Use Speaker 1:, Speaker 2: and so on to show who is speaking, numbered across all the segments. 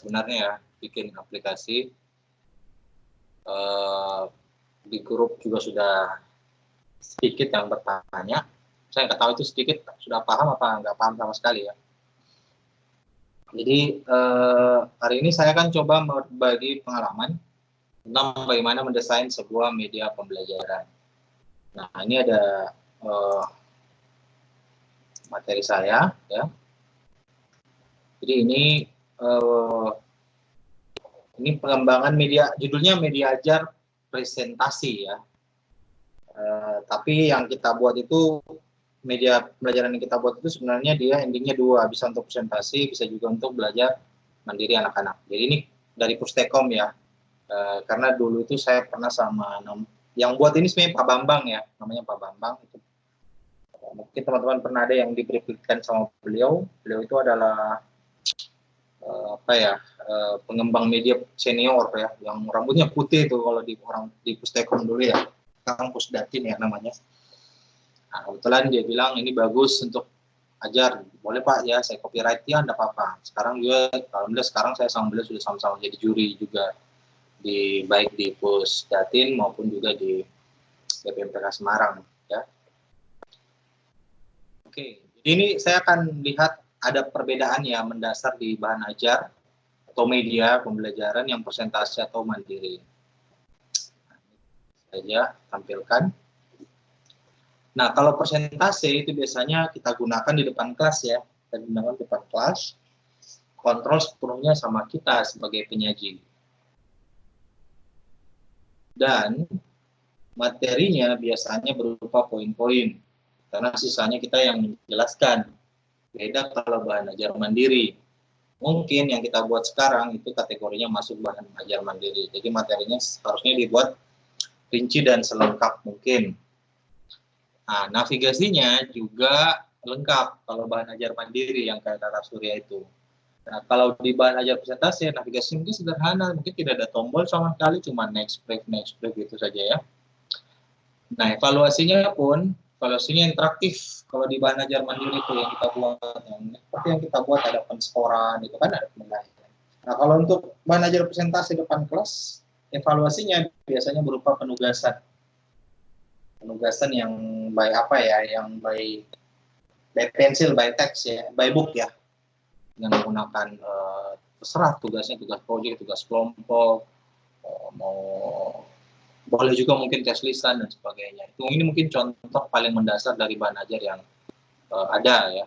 Speaker 1: sebenarnya ya, bikin aplikasi. Di grup juga sudah sedikit yang bertanya. Saya nggak tahu itu sedikit sudah paham apa nggak paham sama sekali ya. Jadi hari ini saya akan coba berbagi pengalaman tentang bagaimana mendesain sebuah media pembelajaran. Nah, ini ada materi saya ya. Jadi ini pengembangan media, judulnya media ajar presentasi ya. Tapi yang kita buat itu, media pembelajaran yang kita buat itu sebenarnya dia endingnya dua, bisa untuk presentasi, bisa juga untuk belajar mandiri anak-anak. Jadi ini dari Pustekom ya, karena dulu itu saya pernah sama yang buat ini sebenarnya Pak Bambang ya, namanya Pak Bambang. Itu mungkin teman-teman pernah ada yang diberikan sama beliau. Beliau itu adalah pengembang media senior ya, yang rambutnya putih itu kalau di orang di Pustekom dulu ya, sekarang Pusdatin ya namanya. Nah, kebetulan dia bilang ini bagus untuk ajar, boleh Pak ya, saya copyright ya, enggak apa-apa. Sekarang juga, alhamdulillah sekarang saya sama beliau sudah sama-sama jadi juri juga baik di Pusdatin maupun juga di BPMPK Semarang ya. Oke, ini saya akan lihat ada perbedaan ya mendasar di bahan ajar atau media pembelajaran yang presentasi atau mandiri. Saja tampilkan. Nah, kalau presentasi itu biasanya kita gunakan di depan kelas ya. Kita gunakan di depan kelas. Kontrol sepenuhnya sama kita sebagai penyaji. Dan materinya biasanya berupa poin-poin. Karena sisanya kita yang menjelaskan. Beda kalau bahan ajar mandiri. Mungkin yang kita buat sekarang itu kategorinya masuk bahan ajar mandiri. Jadi materinya harusnya dibuat rinci dan selengkap mungkin. Nah, navigasinya juga lengkap kalau bahan ajar mandiri yang kayak Tata Surya itu. Nah, kalau di bahan ajar presentasi, navigasi mungkin sederhana, mungkin tidak ada tombol sama sekali, cuma next break gitu saja ya. Nah, evaluasinya interaktif. Kalau di bahan ajar mandiri itu yang kita buat, seperti yang kita buat ada penskoran, itu kan ada penilaian. Nah, kalau untuk bahan ajar presentasi depan kelas, evaluasinya biasanya berupa penugasan yang by apa ya, yang by pensil, by text ya, by book ya, dengan menggunakan terserah tugasnya, tugas proyek, tugas kelompok, mau boleh juga mungkin tes lisan dan sebagainya. Ini mungkin contoh paling mendasar dari bahan ajar yang ada ya.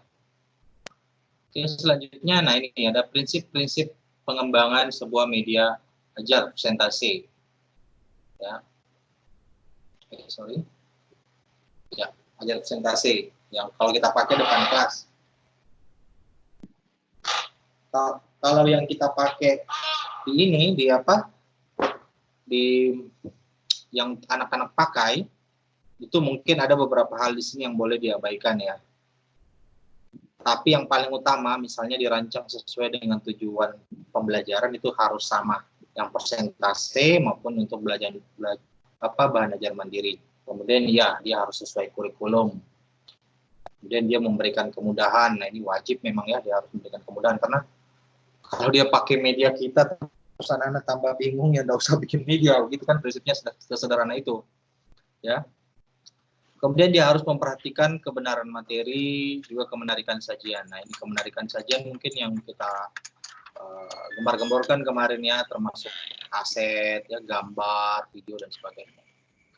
Speaker 1: Oke, selanjutnya, nah ini ada prinsip-prinsip pengembangan sebuah media ajar presentasi. Ya, ya, ajar presentasi yang kalau kita pakai depan kelas. Kalau yang kita pakai yang anak-anak pakai, itu mungkin ada beberapa hal di sini yang boleh diabaikan ya. Tapi yang paling utama, misalnya dirancang sesuai dengan tujuan pembelajaran itu harus sama, yang presentasi maupun untuk belajar bahan ajar mandiri. Kemudian ya, dia harus sesuai kurikulum. Kemudian dia memberikan kemudahan. Nah, ini wajib memang ya, dia harus memberikan kemudahan, karena kalau dia pakai media kita terus anak-anak tambah bingung, ya nggak usah bikin media, gitu kan, prinsipnya sesederhana itu ya. Kemudian dia harus memperhatikan kebenaran materi, juga kemenarikan sajian. Nah, ini kemenarikan sajian mungkin yang kita gembar-gemborkan kemarin ya, termasuk aset ya, gambar, video dan sebagainya.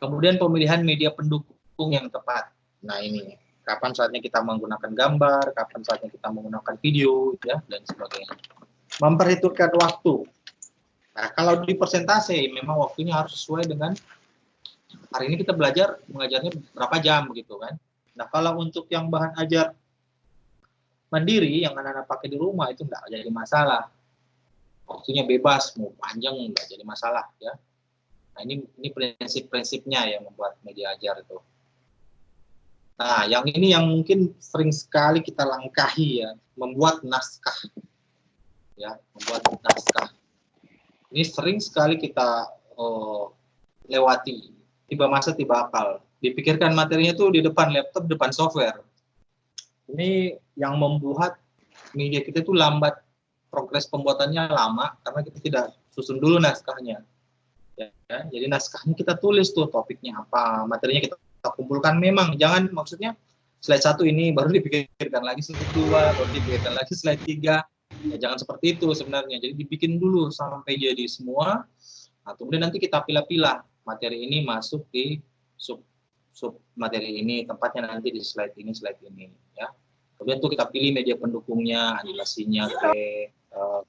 Speaker 1: Kemudian pemilihan media pendukung yang tepat. Nah, ini kapan saatnya kita menggunakan gambar, kapan saatnya kita menggunakan video ya, dan sebagainya. Memperhitungkan waktu. Nah, kalau di presentasi memang waktunya harus sesuai dengan hari ini kita mengajarnya berapa jam gitu kan. Nah, kalau untuk yang bahan ajar mandiri yang anak-anak pakai di rumah itu enggak jadi masalah. Waktunya bebas, mau panjang enggak jadi masalah ya. Nah, ini prinsip-prinsipnya yang membuat media ajar itu. Nah, yang ini yang mungkin sering sekali kita langkahi ya, membuat naskah. Ya, membuat naskah. Ini sering sekali kita lewati, tiba masa tiba akal. Dipikirkan materinya tuh di depan laptop, depan software. Ini yang membuat media kita tuh lambat progres pembuatannya lama karena kita tidak susun dulu naskahnya. Ya, jadi naskahnya kita tulis tuh topiknya apa, materinya kita kumpulkan. Memang jangan maksudnya slide 1 ini baru dipikirkan lagi slide 2, baru dipikirkan lagi slide 3. Ya, jangan seperti itu sebenarnya. Jadi dibikin dulu sampai jadi semua. Nah, kemudian nanti kita pilah-pilah materi ini masuk di sub materi ini, tempatnya nanti di slide ini ya. Kemudian tuh kita pilih media pendukungnya, animasinya,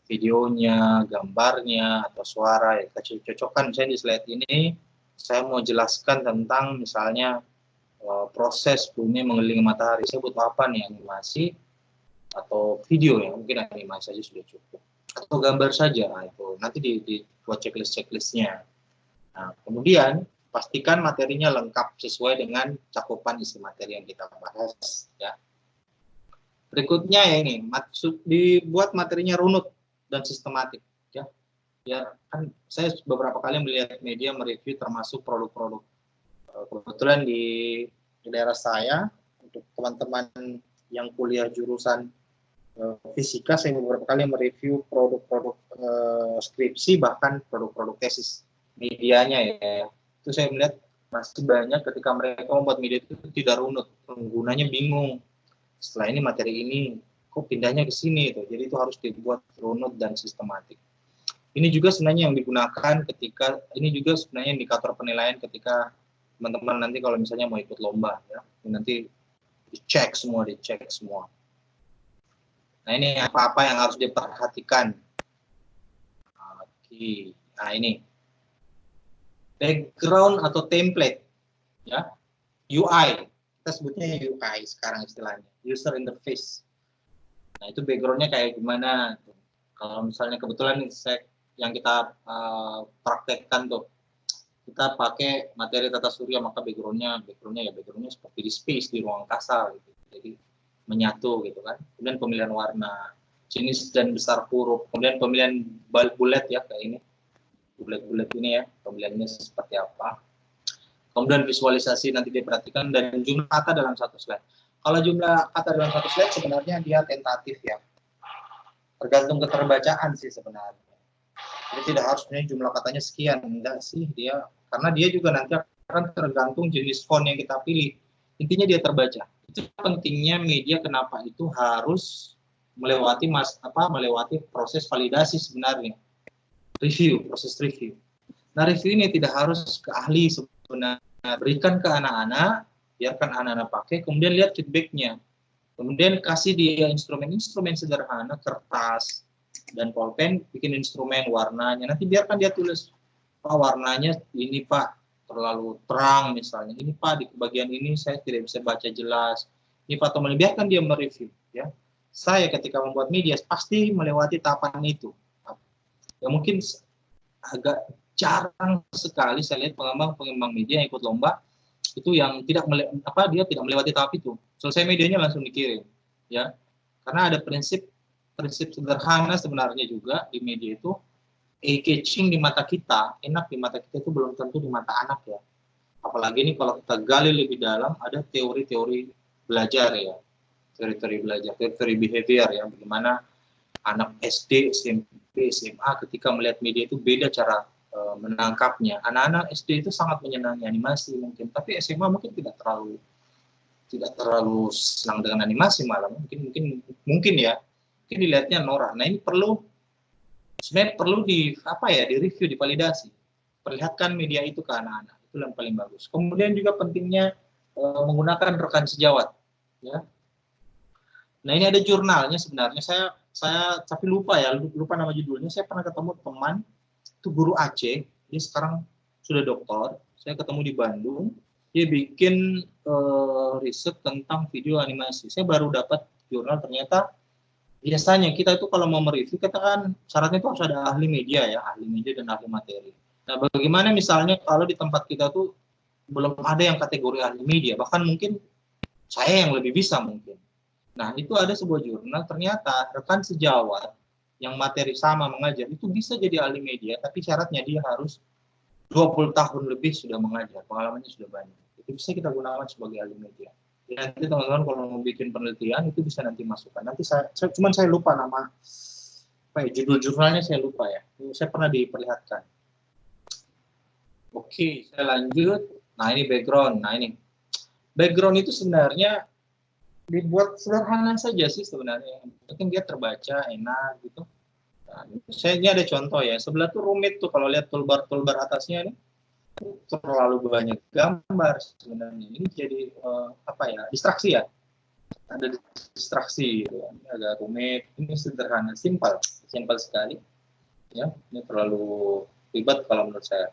Speaker 1: videonya, gambarnya, atau suara. Ya, kita cocokkan. Misalnya di slide ini, saya mau jelaskan tentang misalnya proses bumi mengelilingi matahari. Saya butuh apa nih, animasi atau video ya? Mungkin animasi saja sudah cukup. Atau gambar saja, nah, itu nanti dibuat checklistnya. Nah, kemudian pastikan materinya lengkap sesuai dengan cakupan isi materi yang kita bahas. Ya. Berikutnya ya ini, dibuat materinya runut dan sistematik. Ya, ya kan saya beberapa kali melihat media mereview termasuk produk-produk. Kebetulan di daerah saya, untuk teman-teman yang kuliah jurusan fisika, saya beberapa kali mereview produk-produk skripsi, bahkan produk-produk tesis medianya ya. Itu saya melihat masih banyak ketika mereka membuat media itu tidak runut, penggunanya bingung. Setelah ini materi ini kok pindahnya ke sini itu. Jadi itu harus dibuat runut dan sistematik. Ini juga sebenarnya yang digunakan ketika, ini juga sebenarnya indikator penilaian ketika teman-teman nanti kalau misalnya mau ikut lomba ya. Nanti dicek semua. Nah, ini apa-apa yang harus diperhatikan. Oke. Nah, ini background atau template ya, UI, kita sebutnya UI sekarang istilahnya, user interface. Nah, itu backgroundnya kayak gimana? Kalau misalnya kebetulan yang kita praktekkan tuh, kita pakai materi tata surya, maka backgroundnya seperti di space, di ruang angkasa gitu. Jadi menyatu gitu kan. Kemudian pemilihan warna, jenis dan besar huruf, kemudian pemilihan bullet ya, kayak ini bulet-bulet ini ya, pemilihannya seperti apa. Kemudian visualisasi nanti diperhatikan, dan jumlah kata dalam satu slide. Kalau jumlah kata dalam satu slide sebenarnya dia tentatif ya, tergantung keterbacaan sih sebenarnya. Jadi tidak harus jumlah katanya sekian, enggak sih dia, karena dia juga nanti akan tergantung jenis font yang kita pilih. Intinya dia terbaca. Itu pentingnya media, kenapa itu harus melewati proses validasi sebenarnya. Proses review. Nah, review ini tidak harus ke ahli sebenarnya. Berikan ke anak-anak, biarkan anak-anak pakai, kemudian lihat feedbacknya. Kemudian kasih dia instrumen-instrumen sederhana, kertas, dan pulpen, bikin instrumen warnanya. Nanti biarkan dia tulis, Pak warnanya ini Pak, terlalu terang misalnya. Ini Pak, di bagian ini saya tidak bisa baca jelas. Ini Pak, teman, biarkan dia mereview. Ya. Saya ketika membuat media, pasti melewati tahapan itu. Ya mungkin agak jarang sekali saya lihat pengembang media yang ikut lomba itu yang tidak dia tidak melewati tahap itu. Selesai medianya langsung dikirim, ya. Karena ada prinsip sederhana sebenarnya juga di media itu, eye-catching di mata kita, enak di mata kita itu belum tentu di mata anak ya. Apalagi ini kalau kita gali lebih dalam, ada teori-teori belajar ya, teori behavior ya, bagaimana anak SD, SMP, SMA ketika melihat media itu beda cara menangkapnya. Anak-anak SD itu sangat menyenangi animasi mungkin, tapi SMA mungkin tidak terlalu senang dengan animasi, malah mungkin ya, mungkin dilihatnya norak. Nah, ini sebenarnya perlu di review, divalidasi. Perlihatkan media itu ke anak-anak, itu yang paling bagus. Kemudian juga pentingnya menggunakan rekan sejawat ya. Nah, ini ada jurnalnya sebenarnya, saya tapi lupa nama judulnya. Saya pernah ketemu teman itu guru Aceh, dia sekarang sudah doktor. Saya ketemu di Bandung, dia bikin riset tentang video animasi. Saya baru dapat jurnal, ternyata biasanya kita itu kalau mau mereview, kita kan syaratnya itu harus ada ahli media ya, ahli media dan ahli materi. Nah, bagaimana misalnya kalau di tempat kita tuh belum ada yang kategori ahli media, bahkan mungkin saya yang lebih bisa mungkin. Nah, itu ada sebuah jurnal, ternyata rekan sejawat yang materi sama mengajar, itu bisa jadi ahli media, tapi syaratnya dia harus 20 tahun lebih sudah mengajar, pengalamannya sudah banyak. Itu bisa kita gunakan sebagai ahli media. Nanti teman-teman kalau mau bikin penelitian, itu bisa nanti masukkan. Nanti saya lupa apa ya, judul jurnalnya saya lupa ya. Saya pernah diperlihatkan. Oke, saya lanjut. Nah, ini background. Nah, ini background itu sebenarnya dibuat sederhana saja sih sebenarnya. Mungkin dia terbaca enak gitu. Nah, ini ada contoh ya. Sebelah tuh rumit tuh kalau lihat toolbar atasnya nih, terlalu banyak gambar sebenarnya. Ini jadi apa ya, distraksi ya. Ada distraksi gitu. Ini agak rumit. Ini sederhana, simpel sekali. Ya, ini terlalu ribet kalau menurut saya.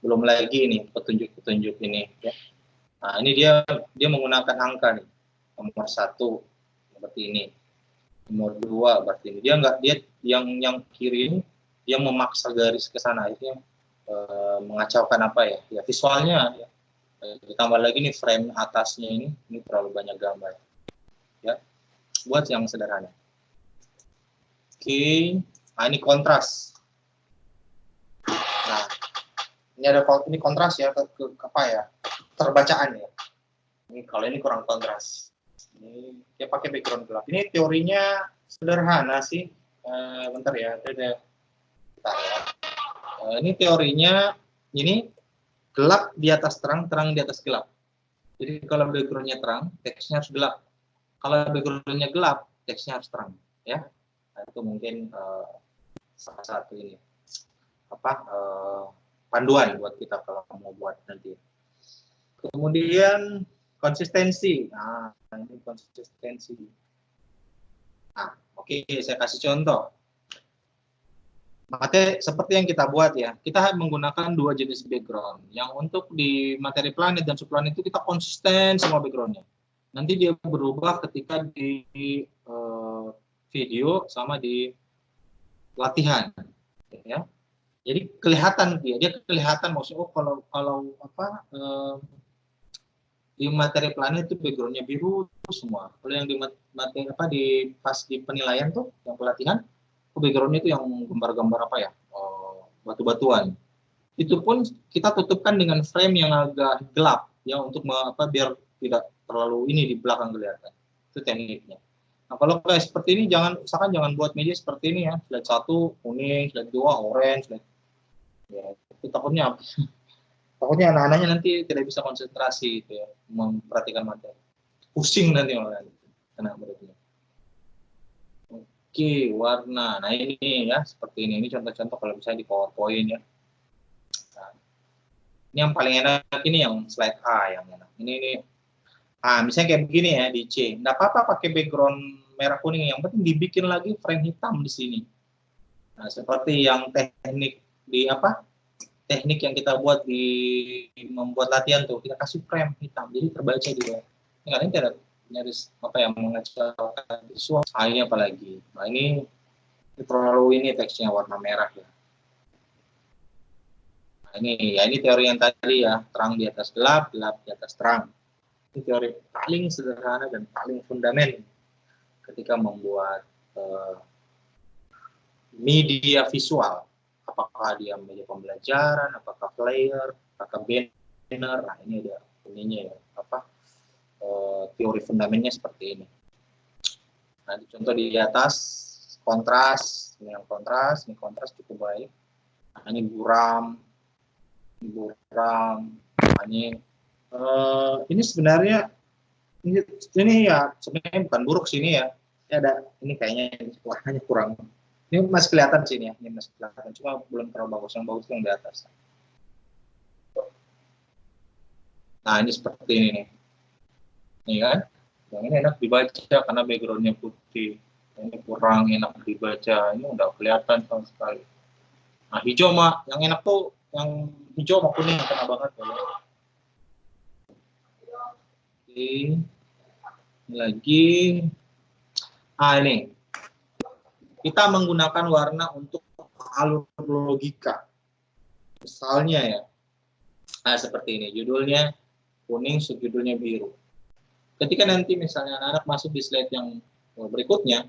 Speaker 1: Belum lagi nih petunjuk-petunjuk ini. Ya. Nah, ini dia menggunakan angka nih. Nomor 1 seperti ini. Nomor 2 berarti ini. Dia yang kiri ini dia memaksa garis ke sana, akhirnya mengacaukan apa ya? Ya visualnya ya. Ditambah lagi nih frame atasnya ini terlalu banyak gambar. Ya. Buat yang sederhana. Oke. Nah, ini kontras. Nah, ini kontras ya ke apa ya? Terbacaan ya. Ini kalau ini kurang kontras. Ini dia pakai background gelap. Ini teorinya sederhana sih. Bentar ya, bentar ya. Ini teorinya ini gelap di atas terang, terang di atas gelap. Jadi kalau backgroundnya terang, teksnya harus gelap. Kalau backgroundnya gelap, teksnya harus terang. Ya, nah, itu mungkin salah satu ini apa panduan buat kita kalau mau buat nanti. Kemudian konsistensi. Nah, ini konsistensi. Nah, oke, saya kasih contoh. Materi seperti yang kita buat ya, kita menggunakan 2 jenis background. Yang untuk di materi planet dan subplanet itu kita konsisten semua backgroundnya. Nanti dia berubah ketika di video sama di latihan, ya. Jadi kelihatan dia kelihatan maksudnya kalau apa di materi planet itu backgroundnya biru semua. Kalau yang di materi apa di pas di penilaian tuh yang pelatihan, backgroundnya itu yang gambar-gambar apa ya, batu-batuan. Itu pun kita tutupkan dengan frame yang agak gelap ya untuk biar tidak terlalu ini di belakang kelihatan. Itu tekniknya. Nah, kalau kayak seperti ini jangan buat media seperti ini ya. Slide 1 kuning, slide 2 orange, ya itu takutnya anak-anaknya nanti tidak bisa konsentrasi gitu ya, memperhatikan materi. Pusing nanti malah kena beratnya. Oke, warna. Nah, ini ya seperti ini. Ini contoh-contoh kalau misalnya di PowerPoint ya. Nah, ini yang paling enak ini yang slide A yang enak. Ini. Ah, misalnya kayak begini ya di C. Nggak apa-apa pakai background merah kuning, yang penting dibikin lagi frame hitam di sini. Nah, seperti yang teknik di apa? Teknik yang kita buat di membuat latihan tuh, kita kasih frame hitam, jadi terbaca juga. Ini tidak nyaris apa yang mengacaukan visual. Ini apalagi. Nah, ini terlalu ini teksnya warna merah ya. Nah, ini teori yang tadi ya, terang di atas gelap, gelap di atas terang. Ini teori paling sederhana dan paling fundamental ketika membuat media visual. Apakah dia media pembelajaran, apakah flyer, apakah banner. Nah, ini ada ininya ya, teori fundamentalnya seperti ini. Nah, contoh di atas kontras, ini yang kontras, ini kontras cukup baik. Nah, ini buram, ini sebenarnya ini ya sebenarnya bukan buruk sini ya. Ini ada ini kayaknya warnanya kurang. Ini masih kelihatan sini ya, ini masih kelihatan, cuma belum terlalu bagus. Yang bagus yang di atas. Nah, ini seperti ini nih. Ini kan, yang ini enak dibaca karena backgroundnya putih. Ini kurang enak dibaca, ini udah kelihatan sama sekali. Nah, hijau mah, yang enak tuh yang hijau sama kuning yang kena banget. Ya. Oke, ini lagi. Ah, ini. Kita menggunakan warna untuk alur logika. Misalnya ya, nah seperti ini, judulnya kuning, subjudulnya biru. Ketika nanti misalnya anak-anak masuk di slide yang berikutnya,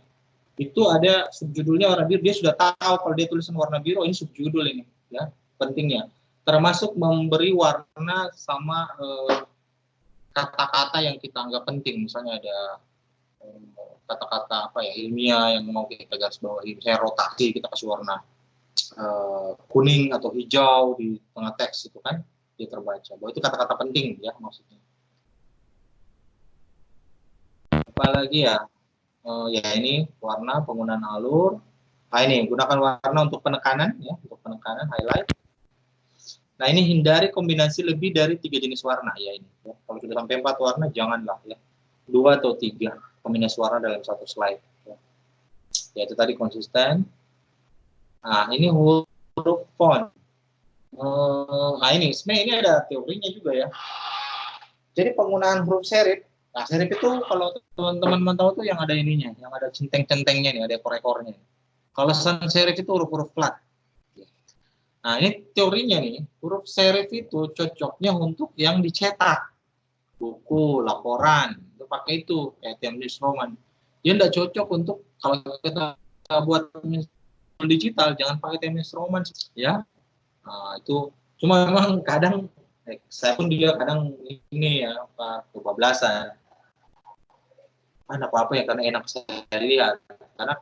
Speaker 1: itu ada subjudulnya warna biru, dia sudah tahu kalau dia tulisan warna biru, ini subjudul ini, ya pentingnya. Termasuk memberi warna sama kata-kata yang kita anggap penting, misalnya ada kata-kata apa ya ilmiah yang mau kita garis bawahi, misalnya rotasi kita kasih warna kuning atau hijau di tengah teks itu kan dia terbaca. Bahwa itu kata-kata penting ya maksudnya. Apalagi ya, ya ini warna penggunaan alur. Nah ini gunakan warna untuk penekanan ya, untuk penekanan highlight. Nah ini hindari kombinasi lebih dari 3 jenis warna ya ini. Ya. Kalau sudah sampai 4 warna janganlah ya. 2 atau 3 kombinasi warna dalam satu slide. Ya, ya itu tadi konsisten. Nah ini huruf font. Nah ini sebenarnya ini ada teorinya juga ya. Jadi penggunaan huruf serif. Nah serif itu kalau teman-teman tahu tuh yang ada ininya, yang ada centeng-centengnya nih, ada ekor-ekornya. Kalau sans serif itu huruf-huruf flat. Nah, ini teorinya nih, huruf serif itu cocoknya untuk yang dicetak. Buku, laporan, itu pakai itu, kayak Times Roman. Dia tidak cocok untuk, kalau kita buat digital, jangan pakai Times Roman. Ya, nah, itu cuma memang kadang, saya pun juga kadang ini ya, kebablasan. Apa-apa ya, karena enak saya lihat. Karena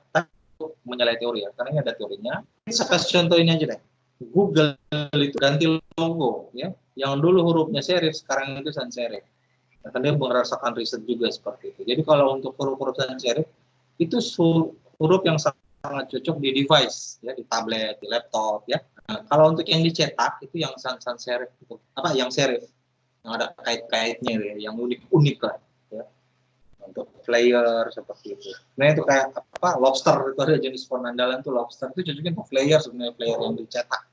Speaker 1: menyalahi teori ya, karena ini ada teorinya. Saya kasih contoh ini aja deh. Google itu ganti logo ya, yang dulu hurufnya serif sekarang itu sans serif. Karena dia merasakan riset juga seperti itu. Jadi kalau untuk huruf-huruf sans serif itu huruf yang sangat cocok di device ya, di tablet, di laptop ya. Nah, kalau untuk yang dicetak itu yang sans serif itu apa? Yang serif yang ada kait-kaitnya ya, yang unik-unik lah ya. Untuk flyer seperti itu. Nah itu kayak apa? Lobster itu ada jenis font andalan tuh lobster itu cocoknya untuk flyer sebenarnya, flyer yang dicetak.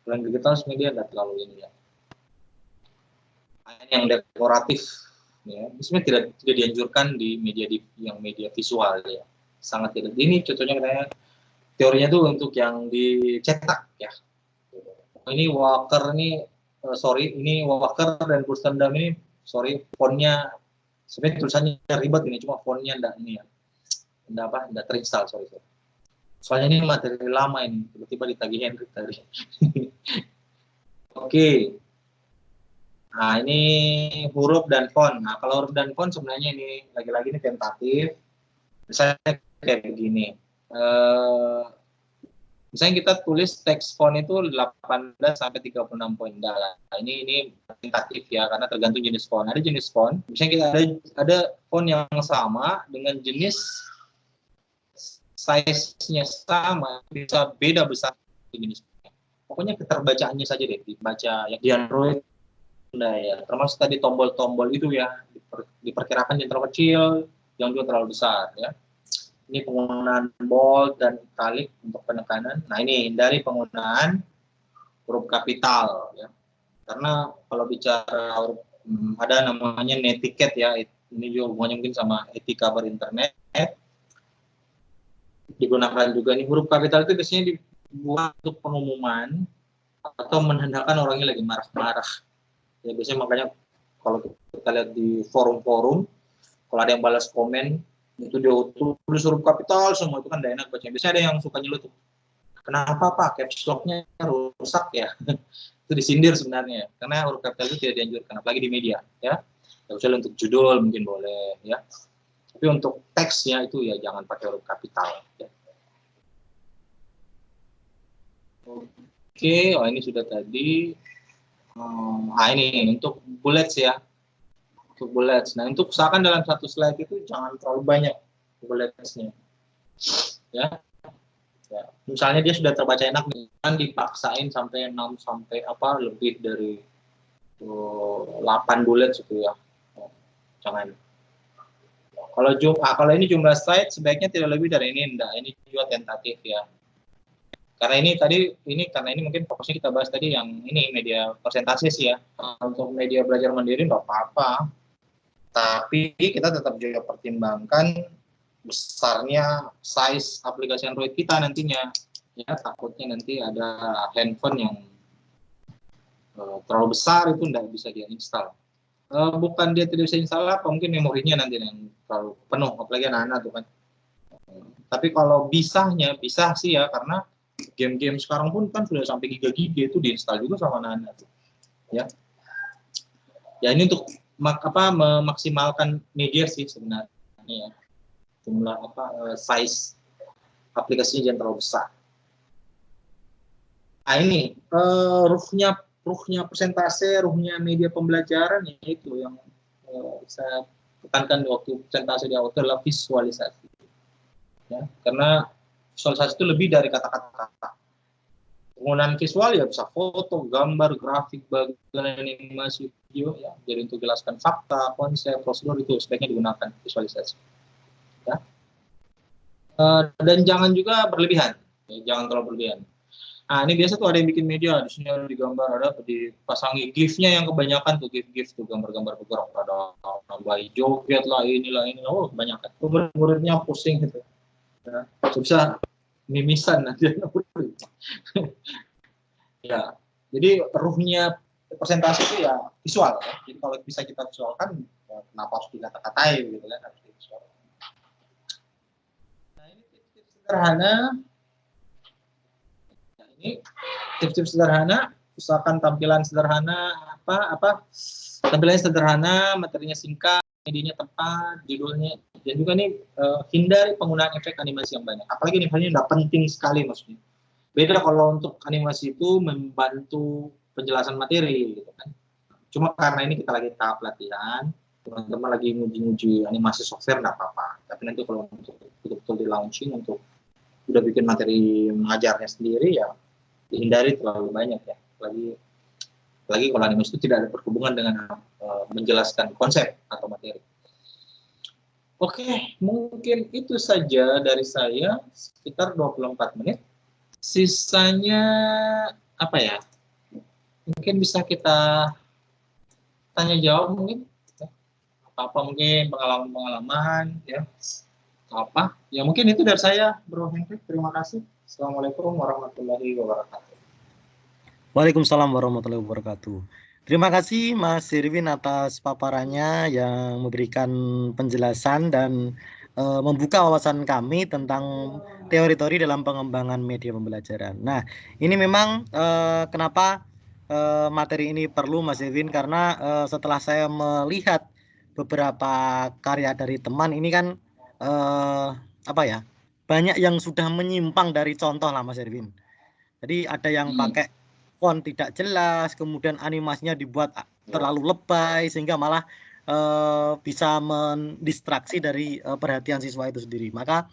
Speaker 1: Selain digital sebenarnya tidak terlalu ini ya. Yang dekoratif ya, sebenarnya tidak dianjurkan di yang media visual ya. Sangat tidak. Ini contohnya katanya teorinya tuh untuk yang dicetak ya. Ini Walker ini ini Walker dan Kurstendam ini fontnya sebenarnya tulisannya ribet ini, cuma fontnya enggak ini ya. Enggak terinstall sorry. Soalnya ini materi lama ini, tiba-tiba ditagih Hendrik tadi. Oke. Nah, ini huruf dan font. Nah, kalau huruf dan font sebenarnya ini lagi-lagi ini tentatif. Misalnya kayak begini. Misalnya kita tulis teks font itu 18 sampai 36 poin. Nah, ini tentatif ya, karena tergantung jenis font. Ada jenis font. Misalnya kita ada font yang sama dengan jenis size-nya sama, bisa beda besar jenis. Pokoknya keterbacaannya saja deh, dibaca yang di Android. Nah ya, termasuk tadi tombol-tombol itu ya, diperkirakan yang terlalu kecil, yang juga terlalu besar ya. Ini penggunaan bold dan italic untuk penekanan. Nah ini hindari penggunaan huruf kapital ya. Karena kalau bicara huruf, ada namanya netiquette ya, ini juga hubungannya mungkin sama etika berinternet. Digunakan juga nih huruf kapital itu biasanya dibuat untuk pengumuman atau menandakan orangnya lagi marah-marah. Ya biasanya makanya kalau kita lihat di forum-forum, kalau ada yang balas komen itu dia tulis huruf kapital semua, itu kan tidak enak baca. Biasanya ada yang suka nyelutup. Kenapa Pak? Caps lock-nya rusak ya? Itu disindir sebenarnya, karena huruf kapital itu tidak dianjurkan, apalagi di media ya. Kecuali untuk judul mungkin boleh ya. Tapi untuk teksnya itu ya jangan pakai huruf kapital ya. Oke, ini sudah tadi. Nah ini untuk bullets ya. Untuk bullets. Nah untuk usahakan dalam satu slide itu jangan terlalu banyak bulletsnya. Ya. Ya. Misalnya dia sudah terbaca enak, kan dipaksain sampai 6 sampai apa lebih dari 8 bullets itu ya. Jangan. Kalau ini jumlah slide sebaiknya tidak lebih dari ini, enggak. Ini juga tentatif ya. Karena ini mungkin fokusnya kita bahas tadi yang ini media presentasi sih ya. Untuk media belajar mandiri nggak apa-apa, tapi kita tetap juga pertimbangkan besarnya size aplikasi Android kita nantinya. Ya takutnya nanti ada handphone yang terlalu besar itu nggak bisa dia install. Bukan dia tidak bisa install apa, mungkin memorinya nanti yang terlalu penuh, apalagi anak-anak tuh kan. Tapi kalau bisa sih ya, karena game-game sekarang pun kan sudah sampai giga-giga itu diinstal juga sama anak-anak ya. Ya ini untuk memaksimalkan media sih sebenarnya. jumlah size aplikasinya jangan terlalu besar. Nah ini ruhnya persentase, ruhnya media pembelajaran, yaitu yang saya tekankan waktu presentasi di awal adalah visualisasi. Ya, karena visualisasi itu lebih dari kata-kata. Penggunaan visual ya bisa foto, gambar, grafik, bagian animasi, video, ya. Jadi untuk jelaskan fakta, konsep, prosedur itu sebaiknya digunakan visualisasi. Ya. Dan jangan juga berlebihan, ya, jangan terlalu berlebihan. Nah ini biasa tuh ada yang bikin media, di sini ada digambar, ada dipasangi GIF-nya yang kebanyakan tuh GIF tuh gambar-gambar bergerak, ada bayi joget lah, inilah, oh kebanyakan. Murid-muridnya pusing gitu. Ya, susah mimisan nanti. Ya, jadi ruhnya presentasi itu ya visual. Ya. Jadi kalau bisa kita visualkan, ya kenapa harus dikata-katai gitu kan? Harus divisualkan. Nah ini tips-tips sederhana. Nah, ini tips-tips sederhana. Usahakan tampilan sederhana, tampilannya sederhana, materinya singkat, medianya tepat, judulnya. Dan juga nih hindari penggunaan efek animasi yang banyak. Apalagi ini udah penting sekali maksudnya. Beda kalau untuk animasi itu membantu penjelasan materi, gitu kan. Cuma karena ini kita lagi tahap latihan, teman-teman lagi nguji-nguji animasi software nggak apa-apa. Tapi nanti kalau untuk betul-betul di launching untuk udah bikin materi mengajarnya sendiri ya dihindari terlalu banyak ya. Lagi kalau animasi itu tidak ada berhubungan dengan menjelaskan konsep atau materi. Oke, mungkin itu saja dari saya, sekitar 24 menit. Sisanya apa ya? Mungkin bisa kita tanya jawab mungkin. Apa mungkin pengalaman-pengalaman ya. Apa? Ya mungkin itu dari saya, Bro Henry. Terima kasih. Assalamualaikum warahmatullahi wabarakatuh.
Speaker 2: Waalaikumsalam warahmatullahi wabarakatuh. Terima kasih Mas Irwin atas paparannya yang memberikan penjelasan dan membuka wawasan kami tentang teori-teori dalam pengembangan media pembelajaran. Nah, ini memang kenapa materi ini perlu Mas Irwin, karena setelah saya melihat beberapa karya dari teman ini kan banyak yang sudah menyimpang dari contoh lah Mas Irwin. Jadi ada yang pakai font tidak jelas, kemudian animasinya dibuat terlalu lebay sehingga malah bisa mendistraksi dari perhatian siswa itu sendiri. Maka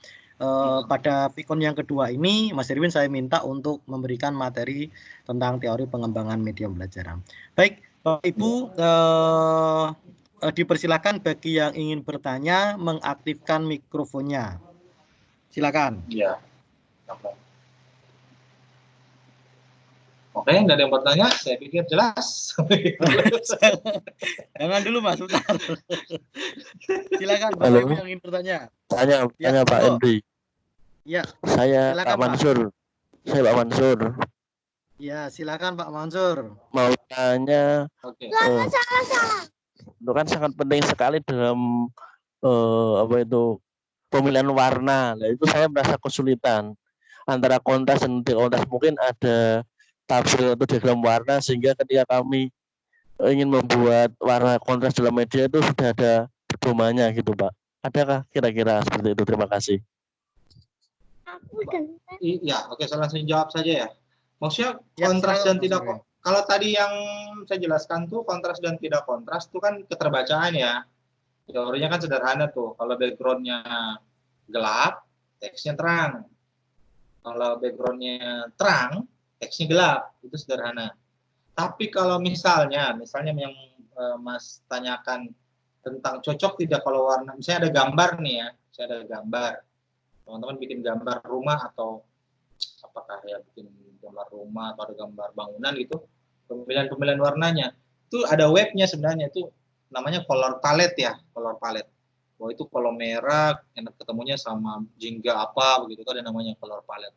Speaker 2: pada Vicon yang kedua ini, Mas Irwin saya minta untuk memberikan materi tentang teori pengembangan media pembelajaran. Baik, Bapak Ibu, dipersilakan bagi yang ingin bertanya mengaktifkan mikrofonnya. Silakan.
Speaker 1: Ya. Oke, nggak ada yang bertanya, saya pikir jelas.
Speaker 2: Jangan dulu Mas, bentar. Silakan Bapak Ibu yang ingin bertanya.
Speaker 3: Tanya Pak Henry.
Speaker 2: Ya.
Speaker 3: Saya
Speaker 2: Silakan,
Speaker 3: Pak Mansur. Pak. Saya Pak Mansur.
Speaker 2: Ya, silakan Pak Mansur.
Speaker 3: Mau tanya.
Speaker 1: Oke.
Speaker 3: Itu kan sangat penting sekali dalam pemilihan warna. Nah, itu saya merasa kesulitan antara kontras dan kontras. Mungkin ada tabel atau diagram warna sehingga ketika kami ingin membuat warna kontras dalam media itu sudah ada pedomannya gitu Pak. Adakah kira-kira seperti itu? Terima kasih.
Speaker 1: Iya, oke, saya langsung jawab saja ya. Maksudnya kontras dan tidak kontras. Kalau tadi yang saya jelaskan tuh kontras dan tidak kontras itu kan keterbacaan ya. Teorinya kan sederhana tuh. Kalau backgroundnya gelap, teksnya terang. Kalau backgroundnya terang, teksnya gelap. Itu sederhana. Tapi kalau misalnya yang Mas tanyakan tentang cocok tidak kalau warna, misalnya ada gambar nih ya, saya ada gambar. Teman-teman bikin gambar rumah atau apakah ya bikin gambar rumah atau ada gambar bangunan gitu, pemilihan warnanya itu ada webnya sebenarnya, itu namanya color palette ya, color palette. Bahwa itu kalau merah enak ketemunya sama jingga apa begitu, ada namanya color palette.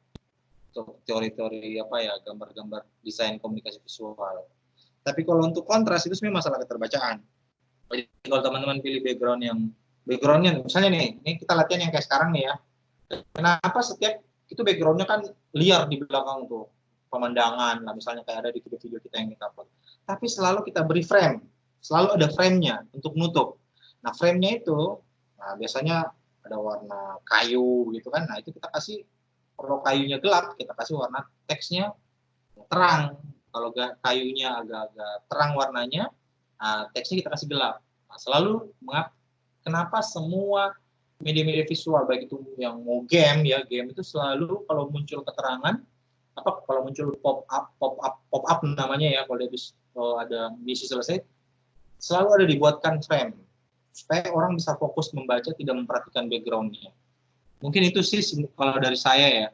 Speaker 1: Untuk teori-teori gambar-gambar desain komunikasi visual. Tapi kalau untuk kontras itu sebenarnya masalah keterbacaan. Jadi kalau teman-teman pilih backgroundnya misalnya nih, ini kita latihan yang kayak sekarang nih ya. Kenapa setiap itu backgroundnya kan liar di belakang tuh, pemandangan lah misalnya kayak ada di video-video kita yang kita upload. Tapi selalu kita beri frame, selalu ada frame-nya untuk nutup. Nah frame-nya itu, biasanya ada warna kayu gitu kan. Nah itu kita kasih, kalau kayunya gelap kita kasih warna teksnya terang. Kalau kayunya agak-agak terang warnanya, teksnya kita kasih gelap. Nah, selalu kenapa semua media-media visual baik itu yang mau game itu selalu kalau muncul keterangan kalau muncul pop up namanya ya, kalau ada misi selesai selalu ada dibuatkan frame supaya orang bisa fokus membaca, tidak memperhatikan backgroundnya. Mungkin itu sih kalau dari saya ya.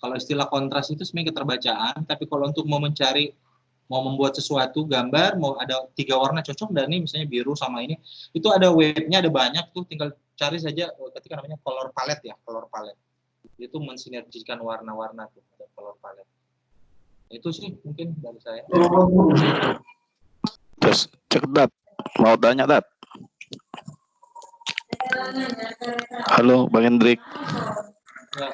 Speaker 1: Kalau istilah kontras itu sebenarnya keterbacaan, tapi kalau untuk mau membuat sesuatu gambar, mau ada 3 warna cocok, dan ini misalnya biru sama ini, itu ada webnya, ada banyak tuh, tinggal cari saja ketika namanya color palette ya, color palette. Itu mensinergikan warna-warna tuh, ada color palette. Itu sih mungkin dari saya.
Speaker 4: Terus cek Dat, mau tanya Dat. Halo Bang Hendrik.
Speaker 1: Ya.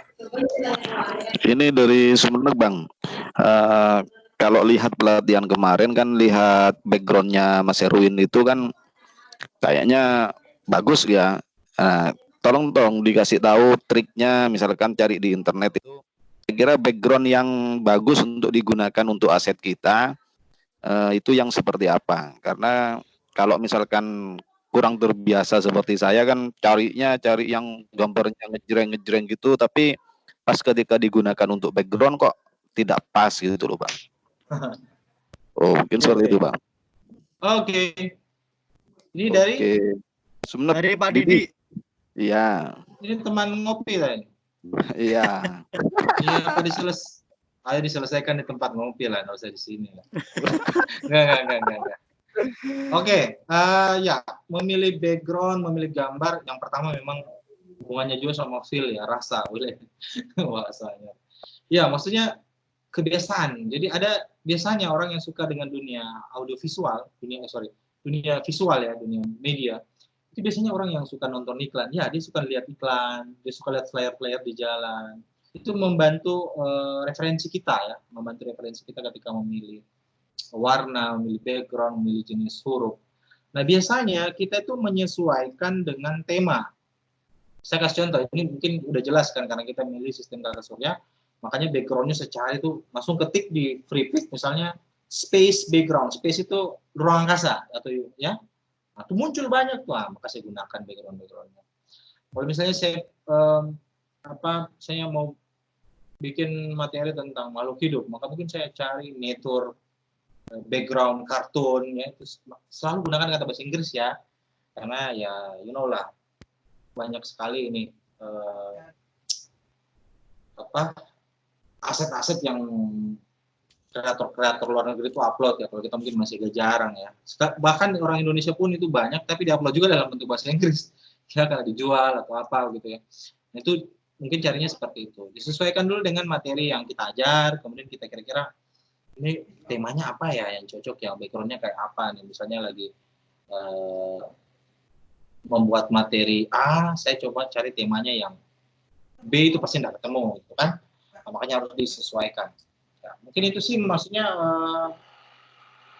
Speaker 4: Ini dari Sumeneb Bang. Kalau lihat pelatihan kemarin kan, lihat backgroundnya Mas Erwin itu kan kayaknya bagus ya. Tolong dikasih tahu triknya, misalkan cari di internet itu kira background yang bagus untuk digunakan untuk aset kita itu yang seperti apa. Karena kalau misalkan kurang terbiasa seperti saya kan cari yang gambarnya ngejreng gitu, tapi pas ketika digunakan untuk background kok tidak pas gitu loh Bang. Oh mungkin seperti itu Bang.
Speaker 1: Oke. Ini dari
Speaker 2: Sumeneb. Dari Pak Didi.
Speaker 4: Iya.
Speaker 1: Ini teman ngopi lah.
Speaker 4: Iya.
Speaker 1: Iya, ayo diselesaikan di tempat ngopi lah, nggak usah di sini lah. Enggak. Oke, ya, memilih background, memilih gambar, yang pertama memang hubungannya juga sama feel ya, rasa, boleh bahasanya. Ya, maksudnya kebiasaan. Jadi ada biasanya orang yang suka dengan dunia audiovisual, dunia visual ya, dunia media. Itu biasanya orang yang suka nonton iklan. Ya, dia suka lihat iklan, dia suka lihat flyer-flyer di jalan. Itu membantu referensi kita ya, membantu referensi kita ketika memilih warna, memilih background, memilih jenis huruf. Nah, biasanya kita itu menyesuaikan dengan tema. Saya kasih contoh, ini mungkin udah jelas kan, karena kita memilih sistem Kakak Surya, makanya backgroundnya secara itu langsung ketik di free pick, misalnya space background. Space itu ruang angkasa, atau ya, nah, itu muncul banyak tuh, maka saya gunakan background-backgroundnya. Kalau misalnya saya mau bikin materi tentang makhluk hidup, maka mungkin saya cari nature background kartun ya, itu selalu gunakan kata bahasa Inggris ya, karena ya you know lah banyak sekali ini aset-aset yang kreator luar negeri itu upload ya, kalau kita mungkin masih agak jarang ya, bahkan orang Indonesia pun itu banyak tapi diupload juga dalam bentuk bahasa Inggris ya, karena dijual atau apa gitu ya. Nah, itu mungkin carinya seperti itu, disesuaikan dulu dengan materi yang kita ajar, kemudian kita kira-kira ini temanya apa ya yang cocok ya, backgroundnya kayak apa nih, misalnya lagi membuat materi A, saya coba cari temanya yang B, itu pasti tidak ketemu gitu kan, nah, makanya harus disesuaikan ya, mungkin itu sih maksudnya.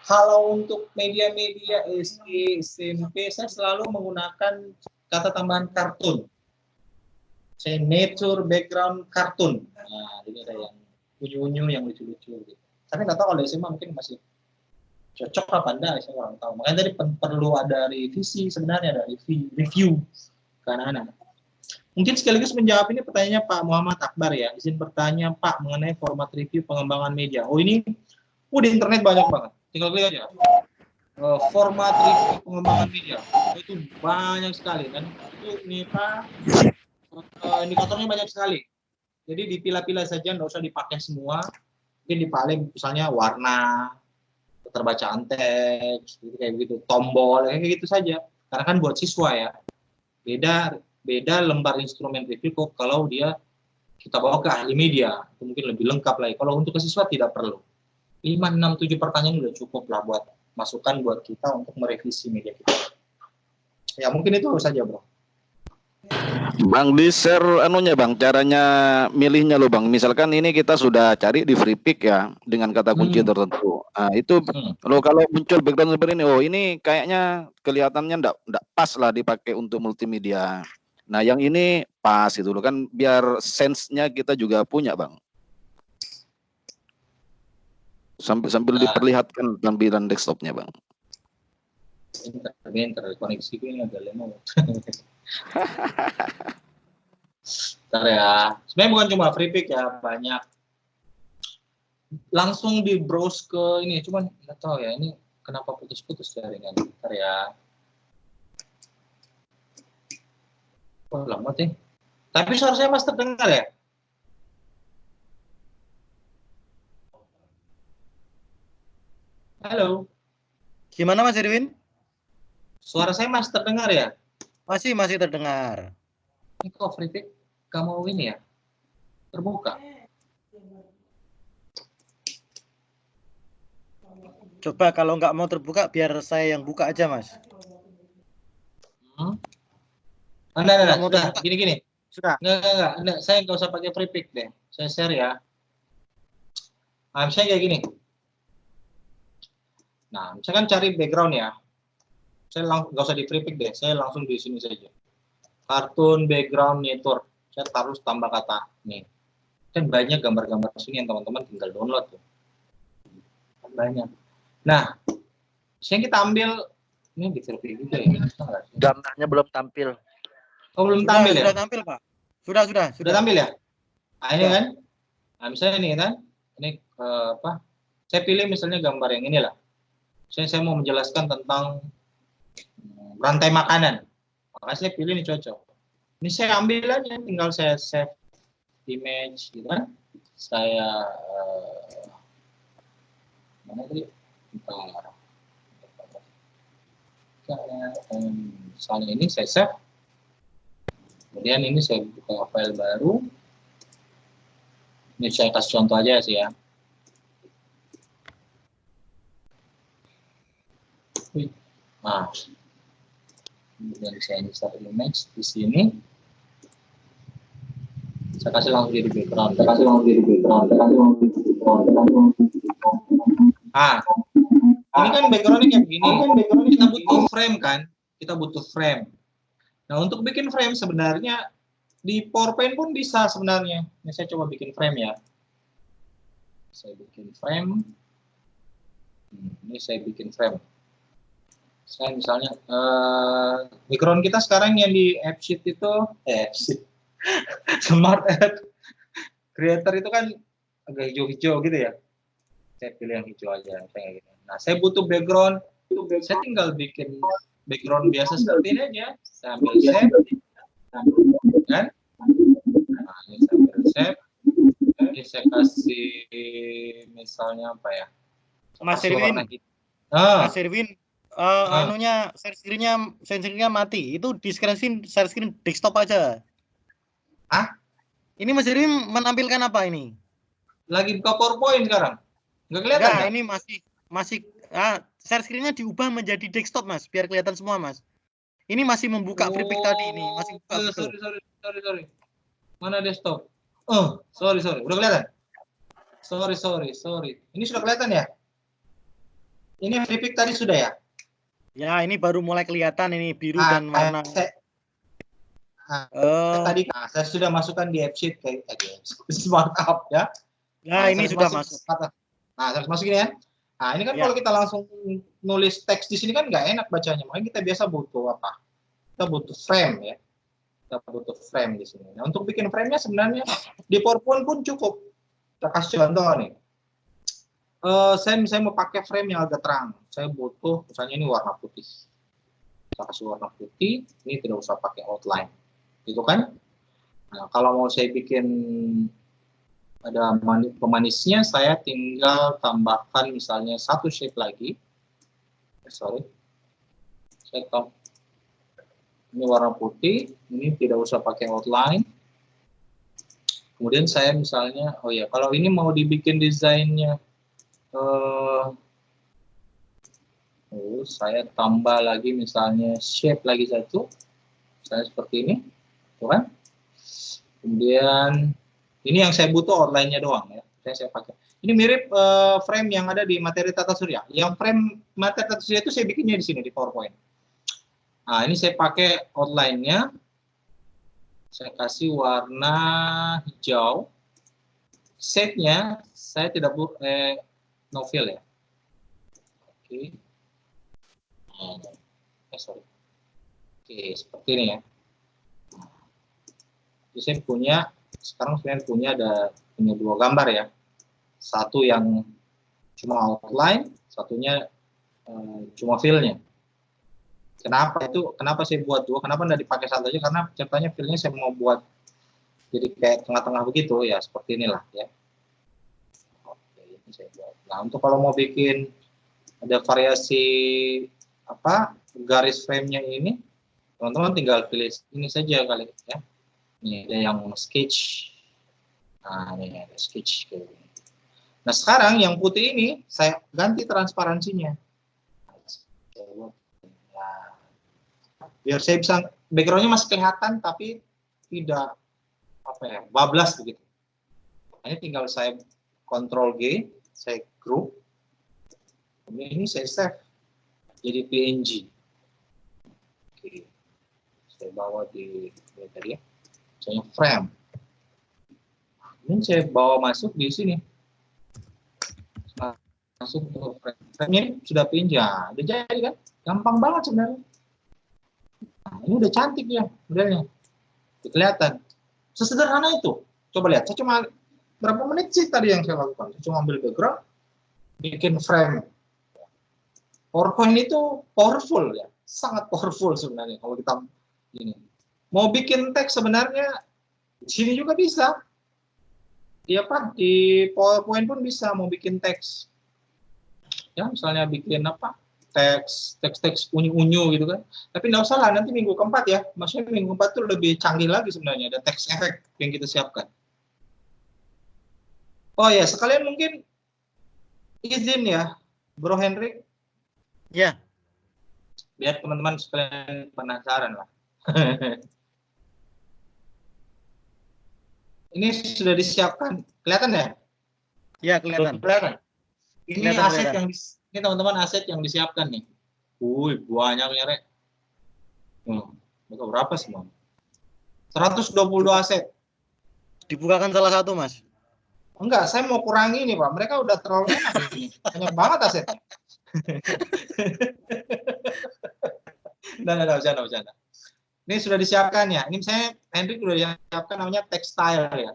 Speaker 1: Kalau untuk media-media SD, SMP, saya selalu menggunakan kata tambahan kartun, saya nature background kartun, nah ini ada yang unyu-unyu yang lucu-lucu gitu. Tapi nggak tahu kalau di SMA mungkin masih cocok apa enggak, saya kurang tahu. Makanya tadi perlu ada revisi sebenarnya, ada review ke anak-anak. Mungkin sekaligus menjawab ini pertanyaannya Pak Muhammad Akbar ya. Izin bertanya Pak mengenai format review pengembangan media. Oh ini, di internet banyak banget. Tinggal klik aja. Format review pengembangan media itu banyak sekali, dan itu nih Pak, indikatornya banyak sekali. Jadi dipilah-pilah saja, nggak usah dipakai semua. Mungkin paling misalnya warna, keterbacaan teks, gitu, kayak begitu, tombol, kayak gitu saja. Karena kan buat siswa ya, beda lembar instrumen review kok kalau dia kita bawa ke ahli media, itu mungkin lebih lengkap lagi. Kalau untuk ke siswa tidak perlu. 5, 6, 7 pertanyaan udah cukup lah buat masukan buat kita untuk merevisi media kita. Ya mungkin itu saja bro.
Speaker 4: Bang, di share anunya Bang, caranya milihnya loh Bang. Misalkan ini kita sudah cari di free pick ya dengan kata kunci tertentu. Nah, itu kalau muncul background seperti ini, oh ini kayaknya kelihatannya enggak pas lah dipakai untuk multimedia. Nah, yang ini pas itu loh kan, biar sense-nya kita juga punya, Bang. Sambil diperlihatkan tampilan desktopnya, Bang.
Speaker 1: Bentar, koneksi ini agak lemah. Bentar ya. Sebenarnya bukan cuma FreePic ya, banyak. Langsung di browse ke ini, cuman nggak tahu ya ini kenapa putus-putus jaringan. Bentar ya. Oh, lama sih. Tapi suara saya masih terdengar ya? Halo.
Speaker 2: Gimana Mas Irwin?
Speaker 1: Suara saya masih terdengar ya?
Speaker 2: Masih terdengar.
Speaker 1: Ini kok FreePic kamu ini ya? Terbuka.
Speaker 2: Coba kalau nggak mau terbuka, biar saya yang buka aja, Mas.
Speaker 1: Enggak, sudah, gini.
Speaker 2: Sudah.
Speaker 1: Enggak, saya nggak usah pakai FreePic deh. Saya share ya. Nah, misalnya kayak gini. Nah, misalkan cari background ya. Saya nggak usah di FreePic deh, saya langsung di sini saja. Kartun background network. Saya taruh tambah kata nih. Kan banyak gambar-gambar sini yang teman-teman tinggal download tuh. Banyak. Nah, yang kita ambil ini di FreePic juga ya.
Speaker 3: Gambarnya belum tampil.
Speaker 1: Oh, belum tampil ya?
Speaker 2: Sudah tampil, Pak. Sudah
Speaker 1: tampil ya? Nah, ini kan. Nah, misalnya nih kan. Ini apa? Saya pilih misalnya gambar yang inilah. Saya mau menjelaskan tentang rantai makanan. Maka saya pilih ini cocok. Ini saya ambil aja, tinggal saya save image gitu kan. Saya mana tadi? Misalnya ini saya save. Kemudian ini saya buka file baru. Ini saya kasih contoh aja sih ya. Nah, kemudian saya insert image di sini. Saya kasih langsung jadi background. Ah, ini kan backgroundnya kayak begini. Kita butuh frame kan? Kita butuh frame. Nah, untuk bikin frame sebenarnya di PowerPoint pun bisa sebenarnya. Ini saya coba bikin frame ya. Saya bikin frame. Ini saya bikin frame. Saya misalnya background kita sekarang yang di AppSheet itu Smart App Creator itu kan agak hijau-hijau gitu ya. Saya pilih yang hijau aja kayak gitu. Nah, saya butuh background. Saya tinggal bikin background biasa seperti ini aja. Saya ambil save, kan? Nah, ini saya ambil save. Ini saya kasih misalnya apa ya?
Speaker 2: Mas Irwin, anunya share screen-nya mati. Itu di share screen desktop aja. Ini Mas Irwin menampilkan apa ini?
Speaker 1: Lagi buka PowerPoint sekarang. Nggak kelihatan?
Speaker 2: Enggak, ini masih share screen-nya diubah menjadi desktop, Mas, biar kelihatan semua, Mas. Ini masih membuka FreePic tadi ini, masih buka.
Speaker 1: Sorry. Mana desktop? Sorry. Udah kelihatan? Sorry. Ini sudah kelihatan ya? Ini FreePic tadi sudah ya?
Speaker 2: Ya, ini baru mulai kelihatan ini biru dan warna.
Speaker 1: Tadi saya sudah masukkan di AppSheet kayak Smart App ya.
Speaker 2: Ya, ini sudah masuk.
Speaker 1: Nah, harus masuk ini ya. Nah, ini kan kalau kita langsung nulis teks di sini kan nggak enak bacanya. Makanya kita biasa butuh apa? Kita butuh frame ya. Kita butuh frame di sini. Nah, untuk bikin frame-nya sebenarnya di PowerPoint pun cukup. Kita kasih contoh nih. Saya misalnya mau pakai frame yang agak terang. Saya butuh misalnya ini warna putih. Kita kasih warna putih. Ini tidak usah pakai outline. Gitu kan? Nah, kalau mau saya bikin ada pemanisnya, saya tinggal tambahkan misalnya satu shape lagi. Saya tahu ini warna putih, ini tidak usah pakai outline. Kemudian saya misalnya, kalau ini mau dibikin desainnya, saya tambah lagi misalnya shape lagi satu, saya seperti ini, tuh kan? Kemudian ini yang saya butuh outline-nya doang ya. Saya pakai. Ini mirip frame yang ada di materi tata surya. Yang frame materi tata surya itu saya bikinnya di sini di PowerPoint. Nah, ini saya pakai outline-nya. Saya kasih warna hijau. Shape-nya saya tidak no fill ya. Oke. Sorry. Oke, seperti ini ya. Jadi saya sekarang saya punya dua gambar ya. Satu yang cuma outline, satunya cuma fill-nya. Kenapa saya buat dua? Kenapa nggak dipakai satu aja? Karena ceritanya fill-nya saya mau buat jadi kayak tengah-tengah begitu ya, seperti inilah ya. Oke, ini saya buat. Nah, untuk kalau mau bikin ada variasi garis frame-nya ini, teman-teman tinggal pilih ini saja kali ya. Ini ada yang sketch. Nah, ini ada sketch. Nah, sekarang yang putih ini saya ganti transparansinya. Nah, biar saya bisa background-nya masih kelihatan tapi tidak bablas begitu. Ini tinggal saya Ctrl G, saya group. Ini saya save jadi PNG. Oke. Saya bawa di tadi ya. Misalnya frame. Ini saya bawa masuk di sini. Masuk ke frame. Frame-nya sudah PNG. Nah, udah jadi kan? Gampang banget sebenarnya. Nah, ini udah cantik ya modelnya. Kelihatan. Sesederhana itu. Coba lihat, saya cuma berapa menit sih tadi yang saya lakukan. Saya cuma ambil background, bikin frame. PowerPoint itu powerful ya, sangat powerful sebenarnya kalau kita ini. Mau bikin teks sebenarnya di sini juga bisa. Iya Pak, di PowerPoint pun bisa mau bikin teks. Ya, misalnya bikin teks unyu-unyu gitu kan. Tapi nggak usah lah, nanti minggu keempat ya. Maksudnya minggu keempat itu lebih canggih lagi sebenarnya, ada teks efek yang kita siapkan. Oh ya, sekalian mungkin izin ya, Bro Henry.
Speaker 2: Ya.
Speaker 1: Biar teman-teman sekalian penasaran lah. Ini sudah disiapkan, kelihatan ya?
Speaker 2: Ya, kelihatan.
Speaker 1: Kelihatan. Ini
Speaker 2: Kelihatan,
Speaker 1: aset
Speaker 2: kelihatan.
Speaker 1: ini teman-teman aset yang disiapkan nih. Banyaknya Rek. Berapa semua? 122 aset.
Speaker 2: Dibukakan salah satu, Mas.
Speaker 1: Enggak, saya mau kurangi nih Pak. Mereka udah terlalu enak ini. Banyak banget asetnya. Nah, bercanda. Ini sudah disiapkan ya. Ini saya Hendrik sudah disiapkan namanya textile ya.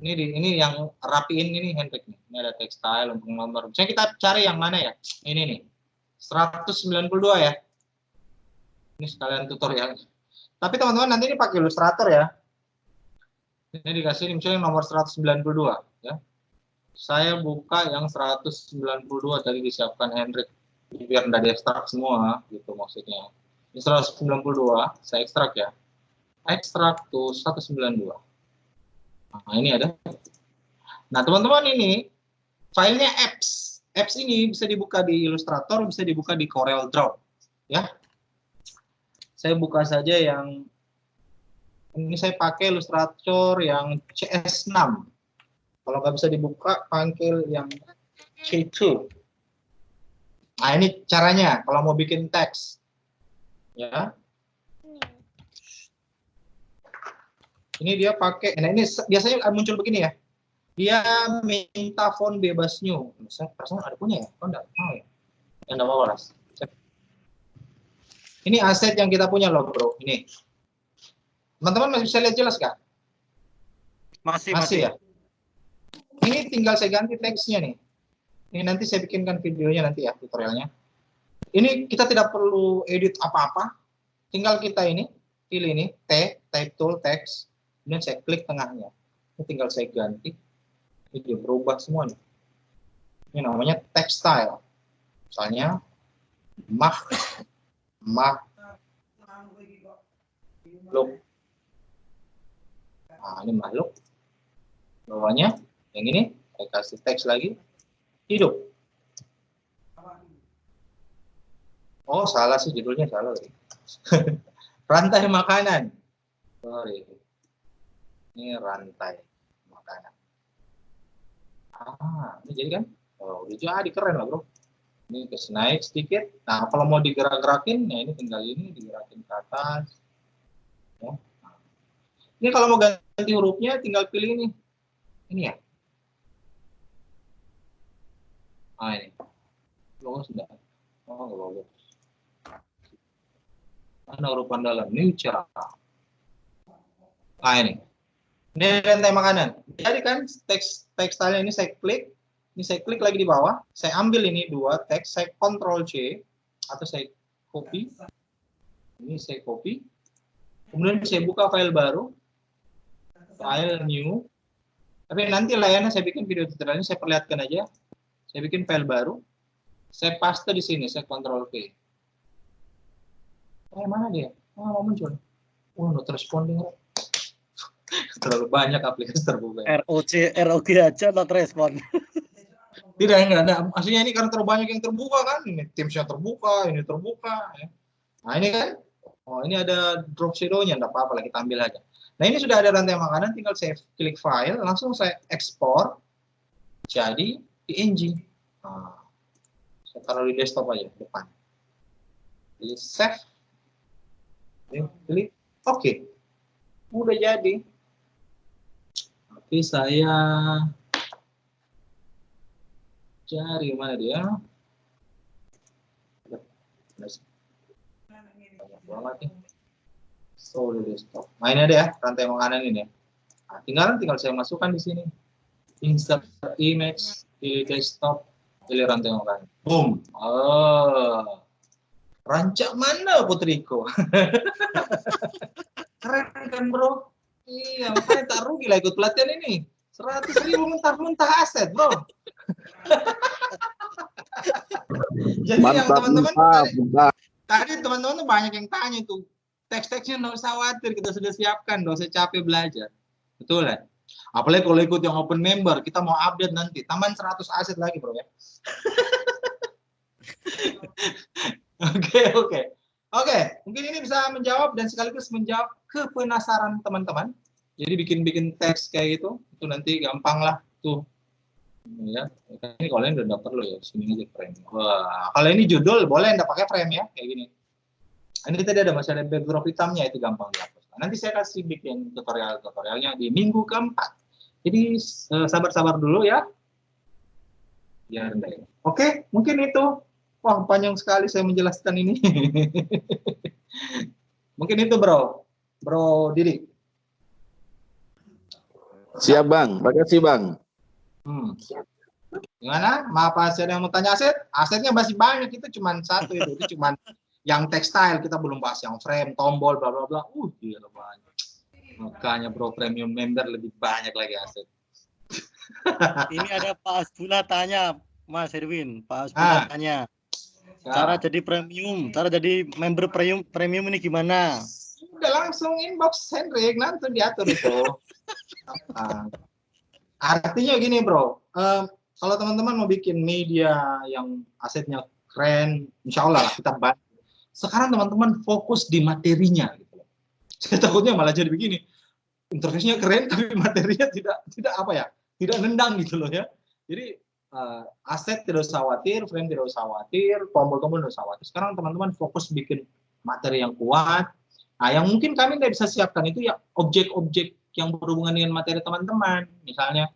Speaker 1: Ini yang rapiin ini Hendrik nih. Ini ada textile untuk nomor. Misalnya kita cari yang mana ya? Ini nih. 192 ya. Ini sekalian tutorial. Tapi teman-teman nanti ini pakai Illustrator ya. Ini dikasih misalnya nomor 192 ya. Saya buka yang 192 tadi disiapkan Hendrik. Biar tidak diekstrak semua gitu maksudnya. Ini 192 saya ekstrak ya. Ekstrak tuh 192. Nah, ini ada. Nah, teman-teman ini filenya apps. Apps ini bisa dibuka di Illustrator, bisa dibuka di Corel Draw ya. Saya buka saja yang ini, saya pakai Illustrator yang CS6. Kalau nggak bisa dibuka, panggil yang C2. Nah, ini caranya kalau mau bikin teks. Ya. Ini dia pakai, nah ini biasanya muncul begini ya. Dia minta font bebas new. Saya perasaan ada punya ya? Oh, enggak mau ya? Ya, enggak mau lah. Ini aset yang kita punya loh, Bro. Ini. Teman-teman masih bisa lihat jelas nggak? Masih ya? Ini tinggal saya ganti teksnya nih. Ini nanti saya bikinkan videonya nanti ya, tutorialnya. Ini kita tidak perlu edit apa-apa. Tinggal kita ini, pilih ini, type tool, text. Kemudian saya klik tengahnya. Ini tinggal saya ganti. Ini dia berubah semua nih. Ini namanya textile. Misalnya, makhluk. Nah, ini makhluk. Bawahnya, yang ini, saya kasih teks lagi. Hidup. Oh, salah sih judulnya, salah. Rantai makanan. Sorry. Ini rantai makanan. Ini jadi kan? Oh, udah jadi keren lah, Bro. Ini kasih naik sedikit. Nah, kalau mau digerak-gerakin, ya ini tinggal ini digerakin ke atas. Ya. Ini kalau mau ganti hurufnya tinggal pilih ini. Ini ya. Ah ini. Bagus enggak? Oh, enggak bagus. Mana huruf andalan? Ini cara. Ah ini. Ini rantai makanan. Jadi kan teks style ini saya klik. Ini saya klik lagi di bawah. Saya ambil ini dua teks. Saya Ctrl C atau saya copy. Ini saya copy. Kemudian saya buka file baru. File new. Tapi nanti layarnya saya bikin video tutorialnya, saya perlihatkan aja. Saya bikin file baru. Saya paste di sini. Saya Ctrl V. Mana dia? Oh, mau muncul. Oh, not responding. Terlalu banyak aplikasi terbuka.
Speaker 2: ROG aja not respon.
Speaker 1: Tidak, enggak ada. Maksudnya ini karena terlalu banyak yang terbuka kan. Ini Teams-nya terbuka, ini terbuka. Ya. Nah ini kan, oh ini ada drop shadow-nya, enggak apa-apa lah, kita ambil aja. Nah ini sudah ada rantai makanan, tinggal saya klik file, langsung saya ekspor jadi PNG. Nah, saya taruh di desktop aja, depan. Pilih save. Pilih oke. Udah jadi. Oke, saya cari mana dia. Banyak banget nih. So, desktop. Nah, ini ada ya, rantai makanan ini ya. Nah, tinggal saya masukkan di sini. Insert image, pilih desktop, pilih rantai makanan. Boom. Oh. Rancak mana putriku? Keren kan, bro? Iya, makanya tak rugi lah ikut pelatihan ini. 100.000 mentah-mentah aset, bro. Jadi yang teman-teman tadi teman-teman tuh banyak yang tanya tuh, teks-teksnya nggak usah khawatir, kita sudah siapkan, nggak usah capek belajar. Betul kan? Apalagi kalau ikut yang open member, kita mau update nanti, tambahan 100 aset lagi, bro ya. Oke, mungkin ini bisa menjawab dan sekaligus menjawab kepenasaran teman-teman. Jadi bikin teks kayak gitu, itu nanti gampang lah tuh. Ya, ini kalau ini udah perlu ya, sini aja frame. Wah, kalau ini judul boleh enggak pakai frame ya, kayak gini. Ini tadi masih ada background hitamnya, itu gampang dihapus. Nanti saya kasih bikin tutorialnya di minggu keempat. Jadi sabar-sabar dulu ya. Biar enggak. Oke, mungkin itu. Wah, panjang sekali saya menjelaskan ini. Mungkin itu, Bro Didi.
Speaker 4: Siap, Bang. Makasih, Bang.
Speaker 1: Gimana? Maaf, ada yang mau tanya aset? Asetnya masih banyak, itu cuma satu itu. Itu cuma yang tekstil, kita belum bahas yang frame, tombol, bla bla bla. Gila banyak. Makanya Bro Premium Member lebih banyak lagi aset.
Speaker 2: Ini ada Pak Asbula tanya, Mas Erwin. Pak Asbula tanya. Cara jadi member premium ini gimana?
Speaker 1: Udah langsung inbox Hendrik, nanti diatur itu. Artinya gini, Bro. Kalau teman-teman mau bikin media yang asetnya keren, insya Allah kita bantu. Sekarang teman-teman fokus di materinya. Gitu. Saya takutnya malah jadi begini. Interface-nya keren, tapi materinya tidak nendang gitu loh ya. Jadi aset tidak usah khawatir, frame tidak usah khawatir, tombol-tombol tidak usah khawatir. Sekarang teman-teman fokus bikin materi yang kuat. Nah, yang mungkin kami tidak bisa siapkan itu ya objek-objek yang berhubungan dengan materi teman-teman. Misalnya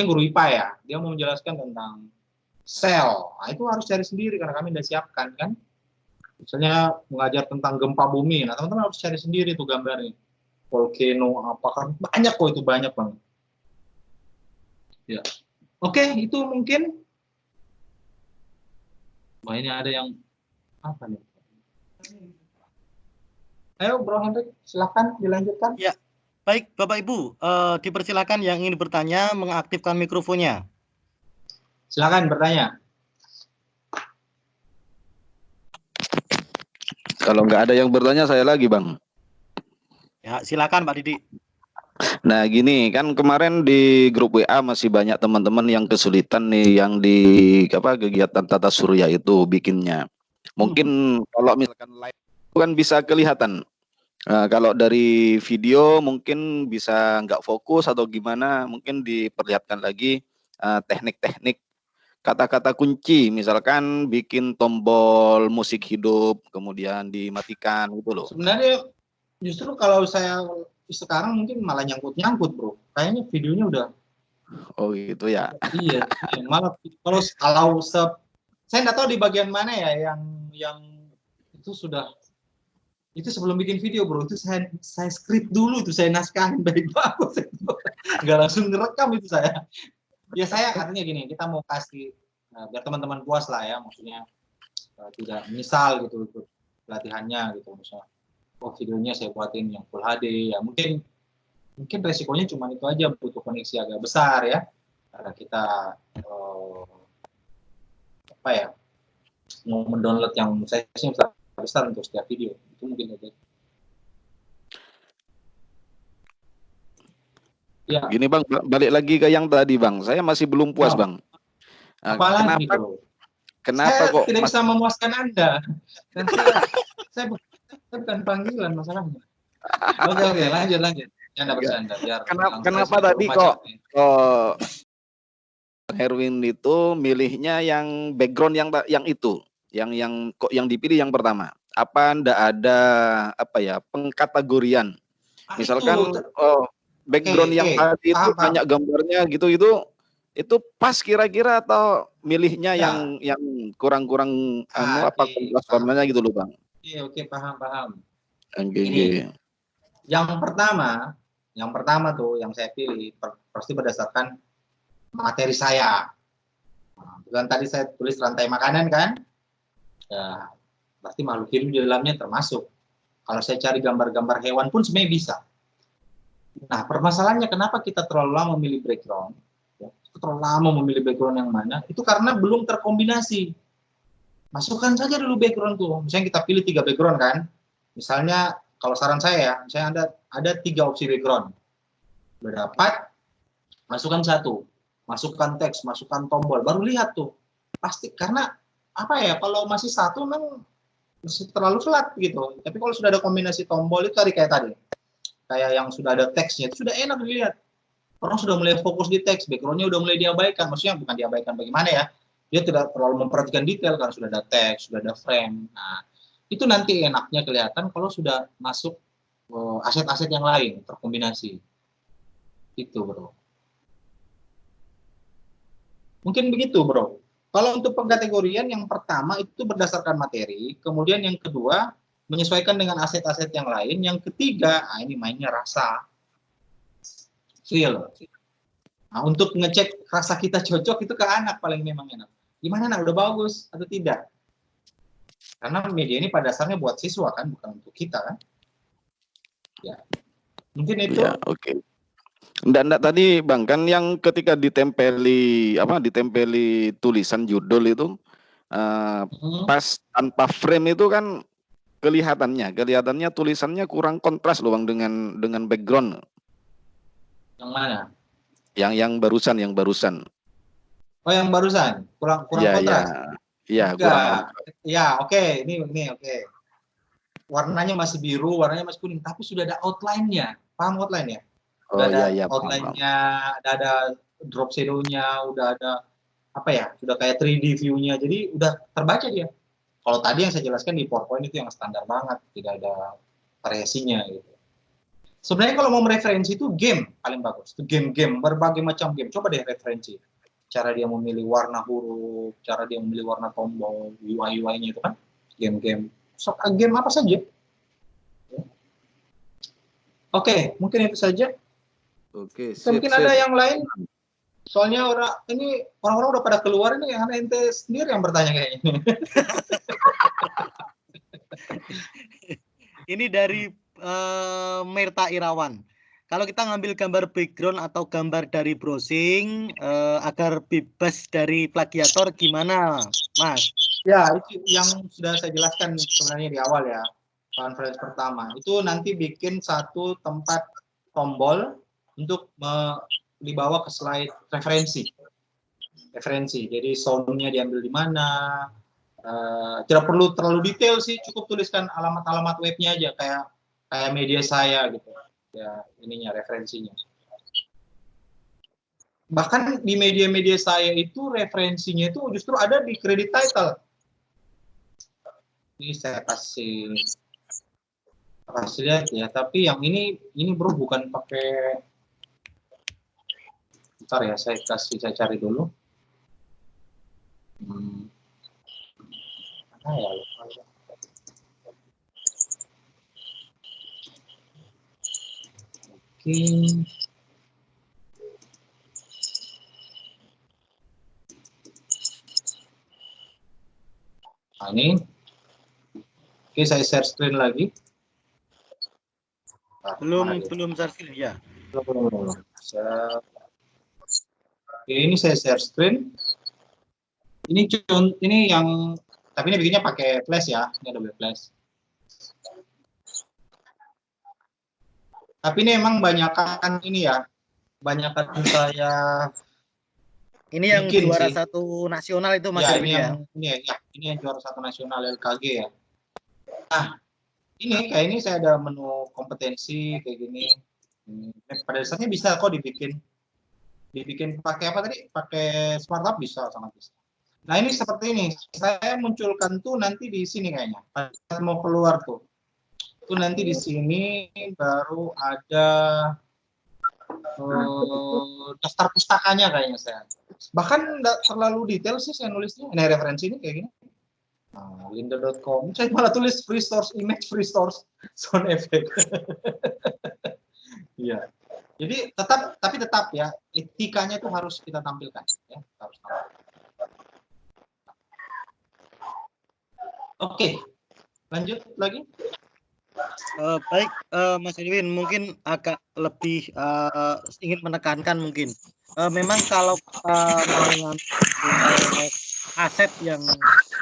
Speaker 1: guru IPA ya, dia mau menjelaskan tentang sel. Nah, itu harus cari sendiri karena kami tidak siapkan kan. Misalnya mengajar tentang gempa bumi. Nah, teman-teman harus cari sendiri tuh gambarnya. Volcano apakah banyak kok, itu banyak banget. Ya. Oke, itu mungkin. Wah, ini ada yang apa nih? Ayo Bro Hendrik, silahkan dilanjutkan.
Speaker 2: Ya, baik Bapak Ibu, dipersilakan yang ingin bertanya mengaktifkan mikrofonnya.
Speaker 1: Silakan bertanya.
Speaker 4: Kalau nggak ada yang bertanya, saya lagi, Bang.
Speaker 2: Ya, silakan Pak Didi.
Speaker 4: Nah, gini kan kemarin di grup WA masih banyak teman-teman yang kesulitan nih yang di kegiatan tata surya itu bikinnya. Mungkin kalau misalkan live itu kan bisa kelihatan. Kalau dari video mungkin bisa nggak fokus atau gimana, mungkin diperlihatkan lagi teknik-teknik kata-kata kunci, misalkan bikin tombol musik hidup kemudian dimatikan gitu loh.
Speaker 1: Sebenarnya justru kalau saya sekarang mungkin malah nyangkut bro. Kayaknya videonya udah.
Speaker 4: Oh gitu ya.
Speaker 1: Iya, malah kalau saya nggak tahu di bagian mana ya yang itu sudah. Itu sebelum bikin video bro, itu saya skrip dulu, itu saya naskahkan baik bagus itu. Nggak langsung ngerekam itu saya. Ya saya artinya gini, kita mau kasih biar teman-teman puas lah ya, maksudnya tidak misal gitu untuk pelatihannya gitu misalnya. Oh videonya saya buatin yang full HD ya mungkin resikonya cuma itu aja, butuh koneksi agak besar ya. Karena kita apa ya mau mendownload yang saya sih besar untuk setiap video itu mungkin aja. Ya.
Speaker 4: Gini bang, balik lagi ke yang tadi bang, saya masih belum puas bang.
Speaker 1: Apalagi
Speaker 4: Kenapa
Speaker 1: saya
Speaker 4: kok
Speaker 1: tidak bisa memuaskan Anda? Dan saya bukan panggilan masalahnya. Oke, lanjut. Anda bercanda.
Speaker 4: Kenapa tadi kok Herwin itu milihnya yang background yang itu, yang dipilih yang pertama? Apa ndak ada pengkategorian? Misalkan background yang tadi itu banyak gambarnya gitu itu pas kira-kira atau milihnya yang kurang kontras gitu loh bang?
Speaker 1: Iya oke paham.
Speaker 4: Ini
Speaker 1: yang pertama tuh yang saya pilih pasti berdasarkan materi saya. Bukan tadi saya tulis rantai makanan kan? Ya, berarti makhluk hidup di dalamnya termasuk. Kalau saya cari gambar-gambar hewan pun sebenarnya bisa. Nah, permasalahannya kenapa kita terlalu lama memilih background? Terlalu lama memilih background yang mana? Itu karena belum terkombinasi. Masukkan saja dulu background tuh. Misalnya kita pilih 3 background kan? Misalnya kalau saran saya ya, misalnya ada 3 opsi background. Udah dapat, masukkan 1. Masukkan teks, masukkan tombol, baru lihat tuh. Pasti karena apa ya? Kalau masih 1 memang masih terlalu flat gitu. Tapi kalau sudah ada kombinasi tombol itu kayak tadi. Kayak yang sudah ada teksnya itu sudah enak dilihat. Orang sudah mulai fokus di teks, backgroundnya udah mulai diabaikan. Maksudnya bukan diabaikan bagaimana ya? Dia tidak terlalu memperhatikan detail karena sudah ada teks, sudah ada frame. Nah, itu nanti enaknya kelihatan kalau sudah masuk aset-aset yang lain terkombinasi. Itu bro. Mungkin begitu bro. Kalau untuk pengkategorian yang pertama itu berdasarkan materi, kemudian yang kedua menyesuaikan dengan aset-aset yang lain, yang ketiga ini mainnya rasa, feel. Nah, untuk ngecek rasa kita cocok itu ke anak paling memang enak. Gimana anak udah bagus atau tidak? Karena media ini pada dasarnya buat siswa kan, bukan untuk kita kan. Ya, mungkin itu.
Speaker 4: Ya, oke. Nggak tadi bang kan yang ketika ditempeli tulisan judul itu pas tanpa frame itu kan kelihatannya tulisannya kurang kontras loh bang dengan background.
Speaker 1: Yang mana?
Speaker 4: Yang barusan.
Speaker 1: Oh yang barusan kurang kontras.
Speaker 4: Iya kurang.
Speaker 1: Ya oke. Ini oke. Warnanya masih biru, warnanya masih kuning, tapi sudah ada outline-nya. Paham outline-nya? Udah ada outline-nya, ada drop shadow-nya, udah ada sudah kayak 3D view-nya, jadi udah terbaca dia. Kalau tadi yang saya jelaskan di PowerPoint itu yang standar banget, tidak ada variasinya gitu. Sebenarnya kalau mau mereferensi itu game paling bagus, itu game-game, berbagai macam game. Coba deh referensi. Cara dia memilih warna huruf, cara dia memilih warna tombol, UI-nya itu kan game-game. Game apa saja. Oke, mungkin itu saja.
Speaker 4: Oke,
Speaker 1: mungkin ada yang lain. Soalnya orang-orang udah pada keluar ini, hanya ente sendiri yang bertanya kayaknya.
Speaker 2: Ini dari Merta Irawan. Kalau kita ngambil gambar background atau gambar dari browsing agar bebas dari plagiator gimana, Mas?
Speaker 1: Ya, itu yang sudah saya jelaskan sebenarnya di awal ya. Conference pertama itu nanti bikin satu tempat tombol untuk dibawa ke slide referensi. Jadi soundnya diambil di mana. Tidak perlu terlalu detail sih, cukup tuliskan alamat-alamat webnya aja kayak media saya gitu. Ya ininya referensinya. Bahkan di media-media saya itu referensinya itu justru ada di credit title. Ini saya kasih Kasih lihat ya, tapi yang ini bro bukan pakai. Bentar ya, saya cari dulu. Mana ya? Oke. Nah, ini. Oke, saya share screen lagi.
Speaker 2: Belum share screen ya.
Speaker 1: Oke, ini saya share screen. Ini yang, tapi ini bikinnya pakai flash ya, ini Adobe Flash. Tapi ini emang banyakan ini ya, banyakan saya.
Speaker 2: Ini yang juara
Speaker 1: sih.
Speaker 2: 1 nasional itu Mas
Speaker 1: ya,
Speaker 2: Erwin ya.
Speaker 1: Ini yang juara 1 nasional LKG ya. Nah, ini kayak ini saya ada menu kompetensi kayak gini. Pada dasarnya bisa kok dibikin pakai apa tadi? Pakai SmartUp bisa, sangat bisa. Nah, ini seperti ini. Saya munculkan tuh nanti di sini kayaknya. Pas mau keluar tuh. Tuh nanti di sini baru ada daftar pustakanya kayaknya saya. Bahkan nggak terlalu detail sih saya nulisnya. Ini referensi ini kayak gini. Lynda.com. Saya malah tulis free source image, free source sound effect. Iya. Jadi tetap ya, etikanya itu harus kita tampilkan ya, harus tampilkan. Oke, lanjut lagi.
Speaker 2: Baik, Mas Erwin, mungkin agak lebih ingin menekankan mungkin. Memang kalau mau aset yang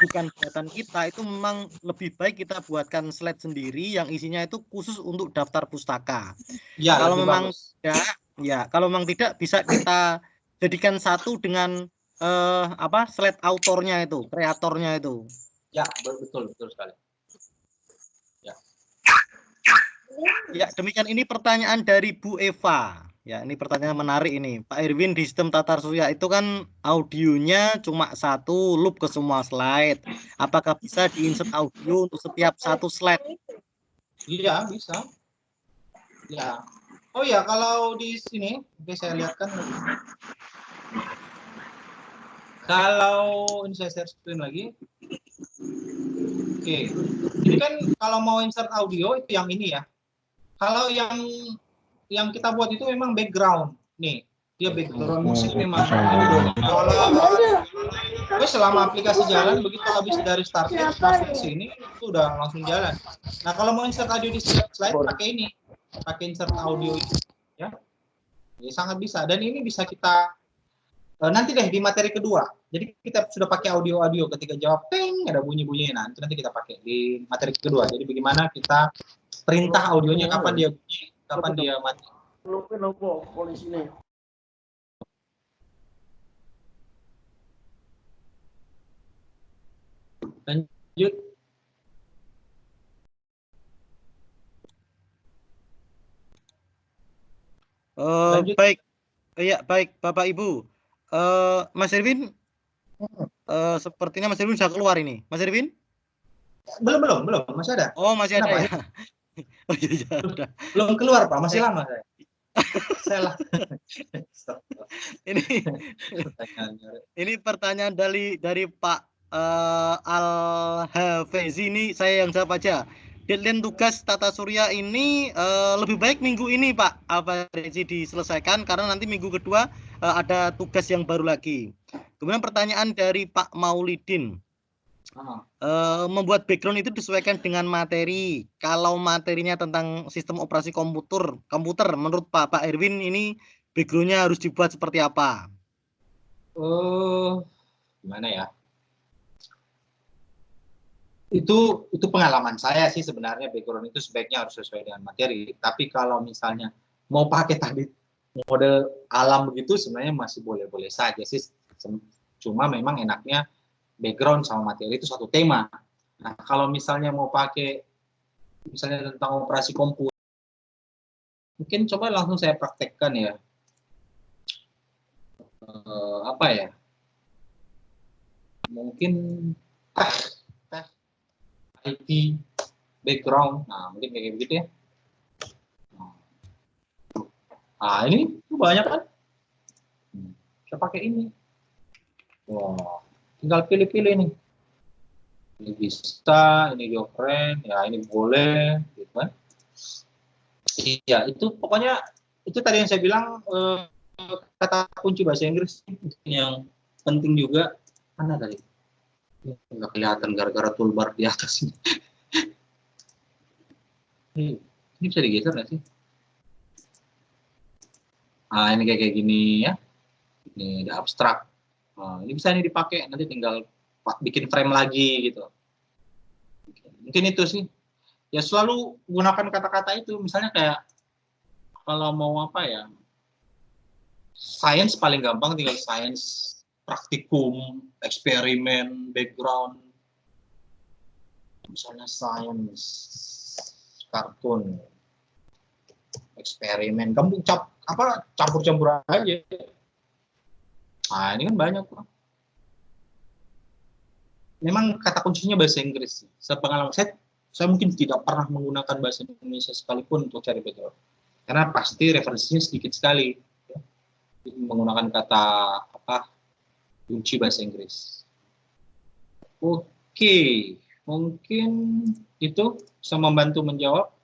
Speaker 2: bukan buatan kita, itu memang lebih baik kita buatkan slide sendiri yang isinya itu khusus untuk daftar pustaka.
Speaker 1: Ya,
Speaker 2: kalau memang
Speaker 1: bagus.
Speaker 2: tidak, ya kalau memang tidak bisa kita jadikan satu dengan slide autornya itu, kreatornya itu.
Speaker 1: Ya, betul sekali.
Speaker 2: Ya, demikian ini pertanyaan dari Bu Eva. Ya, ini pertanyaan menarik ini. Pak Irwin, di sistem Tata Surya itu kan audionya cuma 1 loop ke semua slide. Apakah bisa diinsert audio untuk setiap 1 slide?
Speaker 1: Iya, bisa. Ya. Oh ya, kalau di sini, oke saya lihatkan. Kalau ini saya share screen lagi. Oke. Ini kan kalau mau insert audio itu yang ini ya. Kalau yang kita buat itu memang background. Nih, dia background musik memang ini dong. Selama aplikasi jalan, begitu habis dari starter masuk ke sini itu udah langsung jalan. Nah, kalau mau insert audio di setiap slide pakai ini. Pakai insert audio ini ya. Ya sangat bisa, dan ini bisa kita nanti deh di materi kedua. Jadi kita sudah pakai audio ketika jawab ping ada bunyi-bunyi. Nah, itu nanti kita pakai di materi kedua. Jadi bagaimana kita perintah audionya kapan dia bunyi, kapan dia mati. Lanjut. Lanjut.
Speaker 2: Baik. Ya, baik Bapak Ibu. Mas Erwin, sepertinya Mas Erwin sudah keluar ini. Mas Erwin?
Speaker 1: Belum, masih ada.
Speaker 2: Oh, masih ada ya.
Speaker 1: Oh iya, udah. Belum keluar Pak, masih lama saya. Salah.
Speaker 2: Ini pertanyaan dari Pak Al-Hafezi ini saya yang jawab aja. Deadline tugas Tata Surya ini lebih baik minggu ini Pak Al-Hafezi diselesaikan karena nanti minggu kedua ada tugas yang baru lagi. Kemudian pertanyaan dari Pak Maulidin. Membuat background itu disesuaikan dengan materi. Kalau materinya tentang sistem operasi komputer menurut Pak Erwin ini backgroundnya harus dibuat seperti apa?
Speaker 1: Gimana ya? Itu pengalaman saya sih sebenarnya, background itu sebaiknya harus sesuai dengan materi. Tapi kalau misalnya mau pakai tadi model alam begitu sebenarnya masih boleh-boleh saja sih. Cuma memang enaknya background sama materi itu satu tema. Nah, kalau misalnya mau pakai misalnya tentang operasi komputer, mungkin coba langsung saya praktekkan ya. Apa ya? Mungkin IT background. Nah, mungkin kayak begitu ya. Nah, ini banyak kan? Saya pakai ini. Wah, tinggal pilih-pilih nih. Ini bisa, ini girlfriend, ya ini boleh, gitu kan? Iya, itu pokoknya itu tadi yang saya bilang kata kunci bahasa Inggris yang penting juga. Mana tadi? Nggak kelihatan gara-gara toolbar di atas ini. Ini bisa digeser nggak sih? Ah, ini kayak gini ya. Ini ada abstrak. Nah, ini bisa nih dipakai, nanti tinggal bikin frame lagi gitu. Mungkin itu sih. Ya selalu gunakan kata-kata itu. Misalnya kayak kalau mau apa ya, science paling gampang tinggal science, praktikum, eksperimen, background. Misalnya science, kartun, eksperimen. Kamu campur-campur aja. Nah, ini kan banyak. Memang kata kuncinya bahasa Inggris. Sepengalaman saya mungkin tidak pernah menggunakan bahasa Indonesia sekalipun untuk cari background. Karena pasti referensinya sedikit sekali. Ya. Menggunakan kata kunci bahasa Inggris. Oke, mungkin itu bisa membantu menjawab.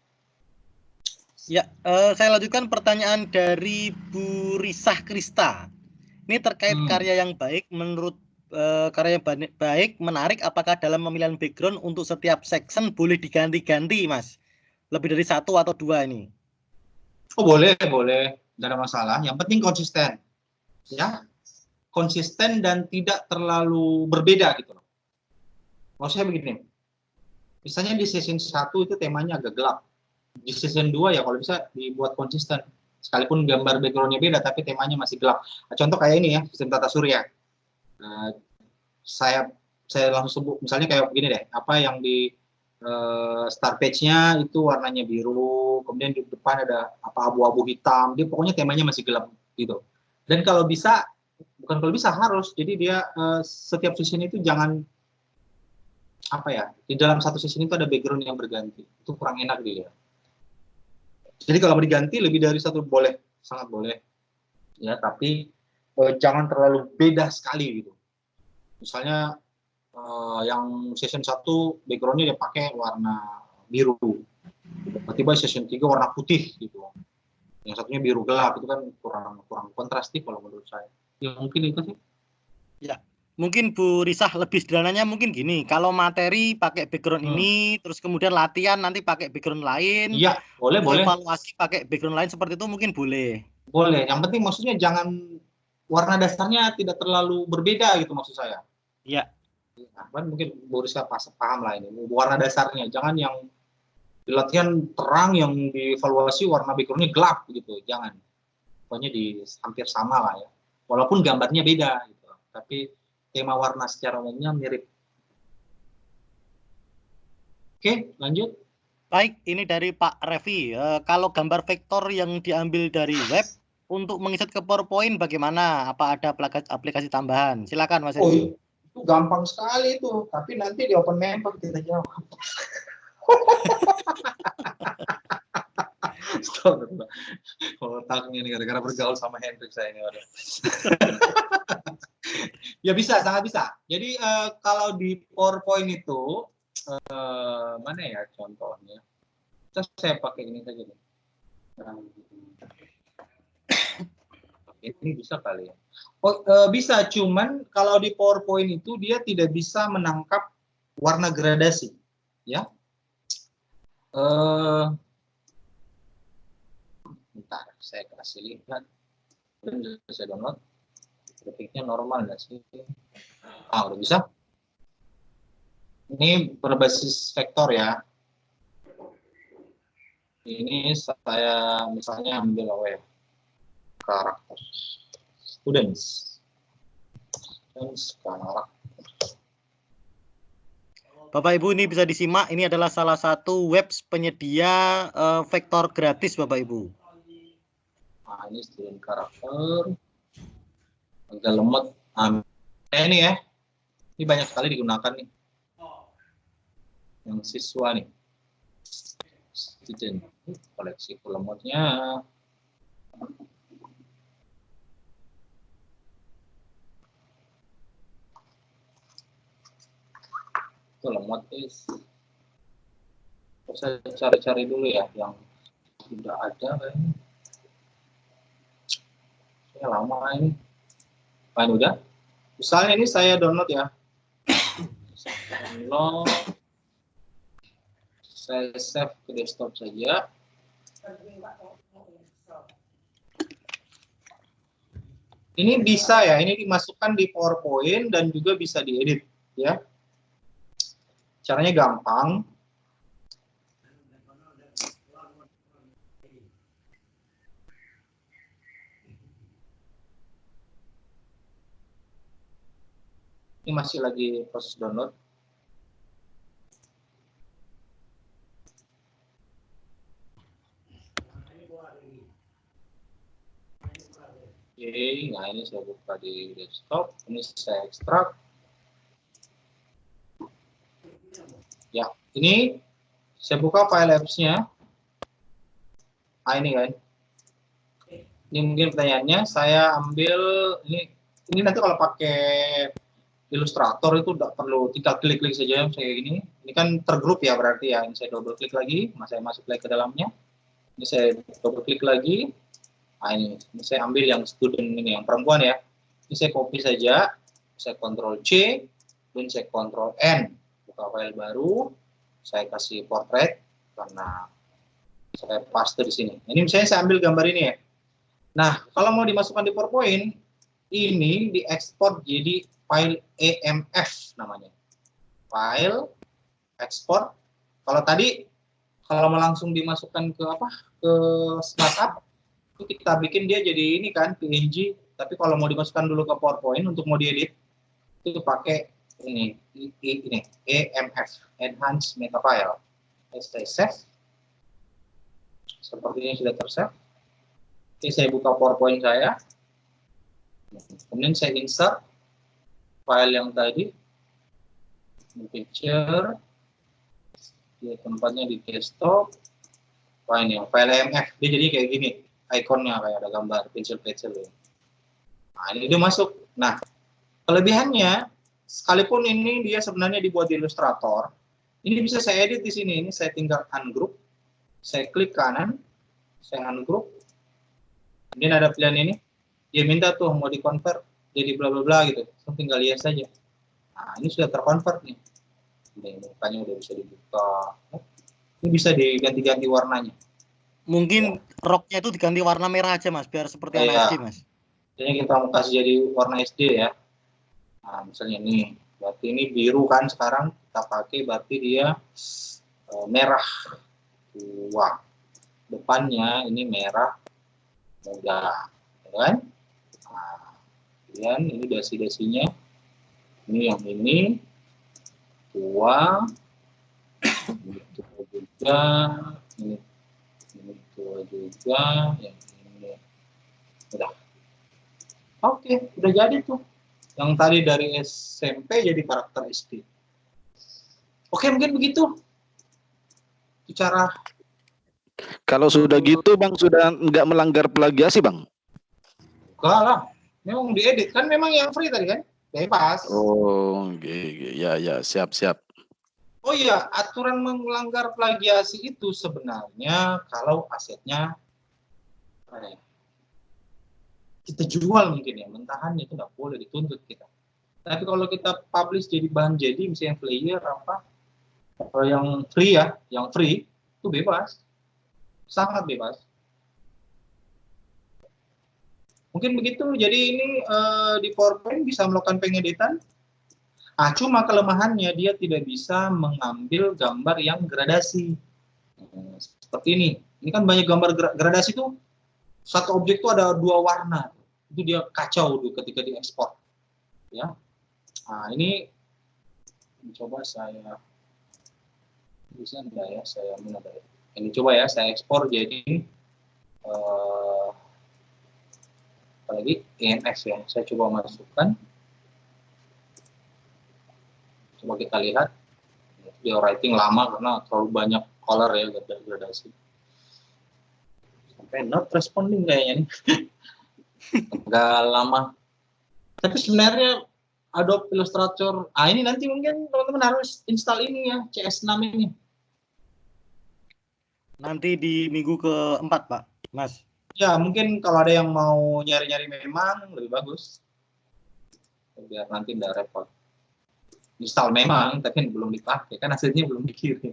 Speaker 2: Ya, saya lanjutkan pertanyaan dari Bu Risah Krista. Ini terkait karya yang baik menurut karya yang baik, menarik, apakah dalam pemilihan background untuk setiap section boleh diganti-ganti, Mas? Lebih dari 1 atau 2 ini?
Speaker 1: Oh, boleh, tidak ada masalah. Yang penting konsisten, ya, konsisten dan tidak terlalu berbeda gitu loh. Maksudnya begini, misalnya di season 1 itu temanya agak gelap, di season 2 ya kalau bisa dibuat konsisten, sekalipun gambar backgroundnya beda tapi temanya masih gelap. Nah, contoh kayak ini ya, sistem tata surya. Saya langsung sebut, misalnya kayak begini deh, apa yang di start page-nya itu warnanya biru, kemudian di depan ada abu-abu hitam, dia pokoknya temanya masih gelap gitu. Dan kalau bisa, bukan kalau bisa, harus, jadi dia setiap season itu jangan di dalam satu season itu ada background yang berganti, itu kurang enak dilihat. Jadi kalau mau diganti lebih dari satu boleh, sangat boleh, ya, tapi jangan terlalu beda sekali gitu. Misalnya yang season 1 backgroundnya dia pakai warna biru, tiba-tiba season 3 warna putih gitu, yang satunya biru gelap, itu kan kurang kontrastif kalau menurut saya. Ya mungkin itu sih.
Speaker 2: Ya, mungkin Bu Risah lebih sederhananya mungkin gini, kalau materi pakai background ini, terus kemudian latihan nanti pakai background lain,
Speaker 1: iya, boleh.
Speaker 2: Evaluasi pakai background lain, seperti itu mungkin boleh.
Speaker 1: Boleh, yang penting maksudnya jangan warna dasarnya tidak terlalu berbeda gitu maksud saya.
Speaker 2: Iya.
Speaker 1: Nah, kan mungkin Bu Risah paham lah ini, warna dasarnya, jangan yang di latihan terang, yang dievaluasi warna backgroundnya gelap gitu, jangan. Pokoknya hampir sama lah ya, walaupun gambarnya beda gitu, tapi tema warna secara umumnya mirip. Oke, lanjut.
Speaker 2: Baik, ini dari Pak Revi. Kalau gambar vektor yang diambil dari web untuk menginsert ke PowerPoint bagaimana? Apa ada aplikasi tambahan? Silakan Mas.
Speaker 1: Oh, itu gampang sekali itu, tapi nanti di open member kita jawab. Otaknya nih gara-gara bergaul sama Hendrik saya ini. Ya bisa, sangat bisa. Jadi kalau di PowerPoint itu mana ya contohnya? Saya pakai ini saja nih. Ini bisa kali ya. Oh, bisa, cuman kalau di PowerPoint itu dia tidak bisa menangkap warna gradasi, ya. Bentar, saya kasih lihat. Saya download. Grafiknya normal nggak sih? Udah bisa. Ini berbasis vektor ya. Ini saya misalnya ambil karakter students karakter.
Speaker 2: Bapak Ibu, ini bisa disimak, ini adalah salah satu web penyedia vektor gratis Bapak Ibu.
Speaker 1: Nah, ini student karakter agak lemot. Ini ya, ini banyak sekali digunakan nih yang siswa nih. student. Koleksi lemotnya. Itu lemot is. Saya cari-cari dulu ya yang tidak ada kayaknya. Saya lama ini. Fine udah. Misalnya ini saya download ya. Download. Saya save ke desktop saja. Ini bisa ya, ini dimasukkan di PowerPoint dan juga bisa diedit ya. Caranya gampang. Ini masih lagi proses download. Oke, nah ini saya buka di desktop, ini saya ekstrak. Ya, ini saya buka file apps-nya. Ah, ini kan. Ini mungkin pertanyaannya, saya ambil, ini nanti kalau pakai Illustrator itu tidak perlu, tinggal klik-klik saja kayak gini. Ini kan tergrup ya berarti ya, ini saya double klik lagi, saya masuk lagi ke dalamnya. Ini saya double klik lagi. Nah, ini saya ambil yang student ini, yang perempuan ya. Ini saya copy saja, saya Ctrl C, dan saya Ctrl N. Buka file baru, saya kasih portrait, karena saya paste di sini. Ini misalnya saya ambil gambar ini ya. Nah, kalau mau dimasukkan di PowerPoint, ini diekspor jadi file EMF namanya. File, ekspor. Kalau tadi, kalau mau langsung dimasukkan ke apa? Ke startup, itu kita bikin dia jadi ini kan PNG, tapi kalau mau dimasukkan dulu ke PowerPoint untuk mau diedit itu pakai ini EMF, Enhanced Meta File. Saya save, sepertinya sudah tersave. Oke, saya buka PowerPoint saya, kemudian saya insert file yang tadi, picture, dia tempatnya di desktop, file EMF, dia jadi kayak gini. Ikonnya kayak ada gambar pensil-pensil. Nah, ini dia masuk. Nah, kelebihannya, sekalipun ini dia sebenarnya dibuat di Illustrator, ini bisa saya edit di sini. Ini saya tinggal ungroup, saya klik kanan, saya ungroup. Kemudian ada pilihan ini, dia minta tuh mau di-convert jadi bla bla bla gitu. So, tinggal lihat saja. Nah, ini sudah terconvert nih. Ini mukanya udah bisa dibuka. Ini bisa diganti-ganti warnanya.
Speaker 2: Mungkin roknya itu diganti warna merah aja mas, biar seperti anak SD mas.
Speaker 1: Jadi kita mau kasih jadi warna SD ya. Nah, misalnya ini, berarti ini biru kan sekarang kita pakai, berarti dia merah tua. Depannya ini merah muda, ya kan? Nah, kemudian ini dasi-dasinya. Ini yang ini tua, ini tua juga, ini tua juga, yang ini udah. Oke, udah jadi tuh. Yang tadi dari SMP jadi karakter SD. Oke, mungkin begitu. Cara.
Speaker 4: Kalau sudah gitu Bang, sudah nggak melanggar plagiasi Bang?
Speaker 1: Enggak lah. Memang diedit. Kan memang yang free tadi kan? Bebas.
Speaker 4: Oh, ya, siap.
Speaker 1: Oh iya, aturan melanggar plagiasi itu sebenarnya kalau asetnya kita jual mungkin ya, mentahannya itu nggak boleh dituntut kita. Tapi kalau kita publish jadi bahan jadi, misalnya player apa, kalau yang free ya, yang free itu bebas, sangat bebas. Mungkin begitu. Jadi ini di PowerPoint bisa melakukan pengeditan. Cuma kelemahannya dia tidak bisa mengambil gambar yang gradasi. Seperti ini. Ini kan banyak gambar gradasi tuh. Satu objek itu ada 2 warna. Itu dia kacau tuh ketika diekspor. Ya. Nah, ini coba saya bisa enggak ya saya menambah. Ini coba ya saya ekspor jadi apalagi EMF ya. Saya coba masukkan. Coba kita lihat, dia writing lama karena terlalu banyak color ya, gradasi. Sampai not responding kayaknya nih. Agak lama. Tapi sebenarnya Adobe Illustrator, ini nanti mungkin teman-teman harus install ini ya, CS6 ini.
Speaker 2: Nanti di minggu keempat, Pak, Mas.
Speaker 1: Ya, mungkin kalau ada yang mau nyari-nyari memang lebih bagus. Biar nanti nggak repot. Install memang, tapi belum dipakai. Kan hasilnya belum dikirim.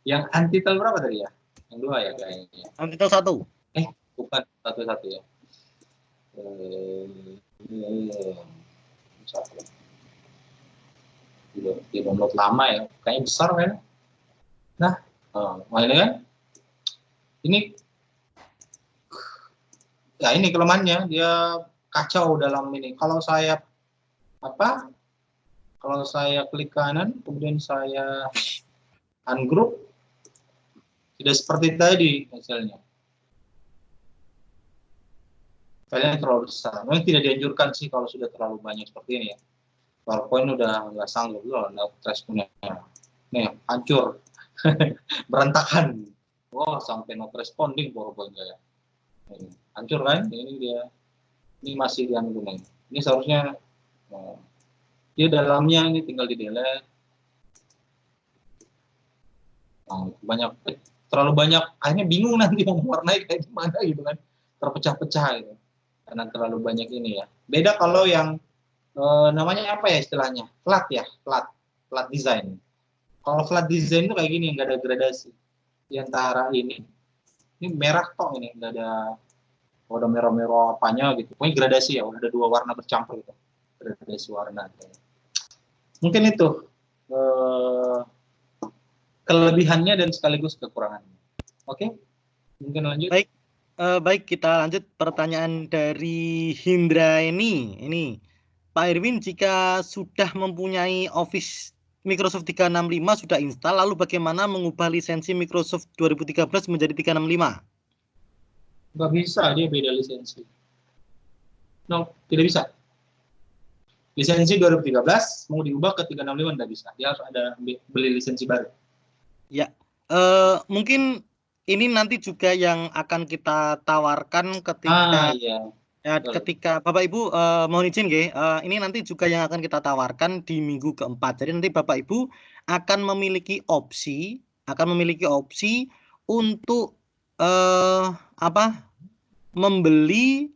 Speaker 1: Yang Antitel berapa tadi ya? Yang 2 ya kayaknya.
Speaker 2: Antitel 1.
Speaker 1: Bukan, 1 ya. Di download lama ya. Kayaknya besar kan? Nah, ini kan? Ini ya ini kelemahannya, dia kacau dalam ini. Kalau saya klik kanan kemudian saya ungroup, tidak seperti tadi hasilnya. Filenya terlalu besar. Memang tidak dianjurkan sih kalau sudah terlalu banyak seperti ini ya. PowerPoint udah nggak sanggup loh, responnya. Nih, hancur. Berantakan. Wah, sampai not responding PowerPoint saya. Hancur kan? Ini masih dianggunain. Ini seharusnya dia dalamnya ini tinggal di delete. Terlalu banyak, akhirnya bingung nanti mau warnai kayak gimana gitu kan, terpecah-pecah gitu karena terlalu banyak ini ya. Beda kalau yang namanya apa ya istilahnya, flat design. Kalau flat design itu kayak gini, nggak ada gradasi di antara ini merah kok, ini nggak ada merah-merah apanya gitu. Pokoknya gradasi ya, udah ada 2 warna bercampur gitu, gradasi warna. Mungkin itu kelebihannya dan sekaligus kekurangannya. Oke, mungkin lanjut.
Speaker 2: Baik, kita lanjut pertanyaan dari Hindra ini. Ini, Pak Irwin, jika sudah mempunyai Office Microsoft 365 sudah install, lalu bagaimana mengubah lisensi Microsoft 2013 menjadi 365?
Speaker 1: Nggak bisa, dia beda lisensi. No, tidak bisa. Lisensi 2013 mau diubah ke 365 nggak bisa. Dia harus ada beli lisensi baru.
Speaker 2: Ya, mungkin ini nanti juga yang akan kita tawarkan ketika ketika Bapak Ibu mohon izin ini nanti juga yang akan kita tawarkan di minggu keempat. Jadi nanti Bapak Ibu akan memiliki opsi untuk membeli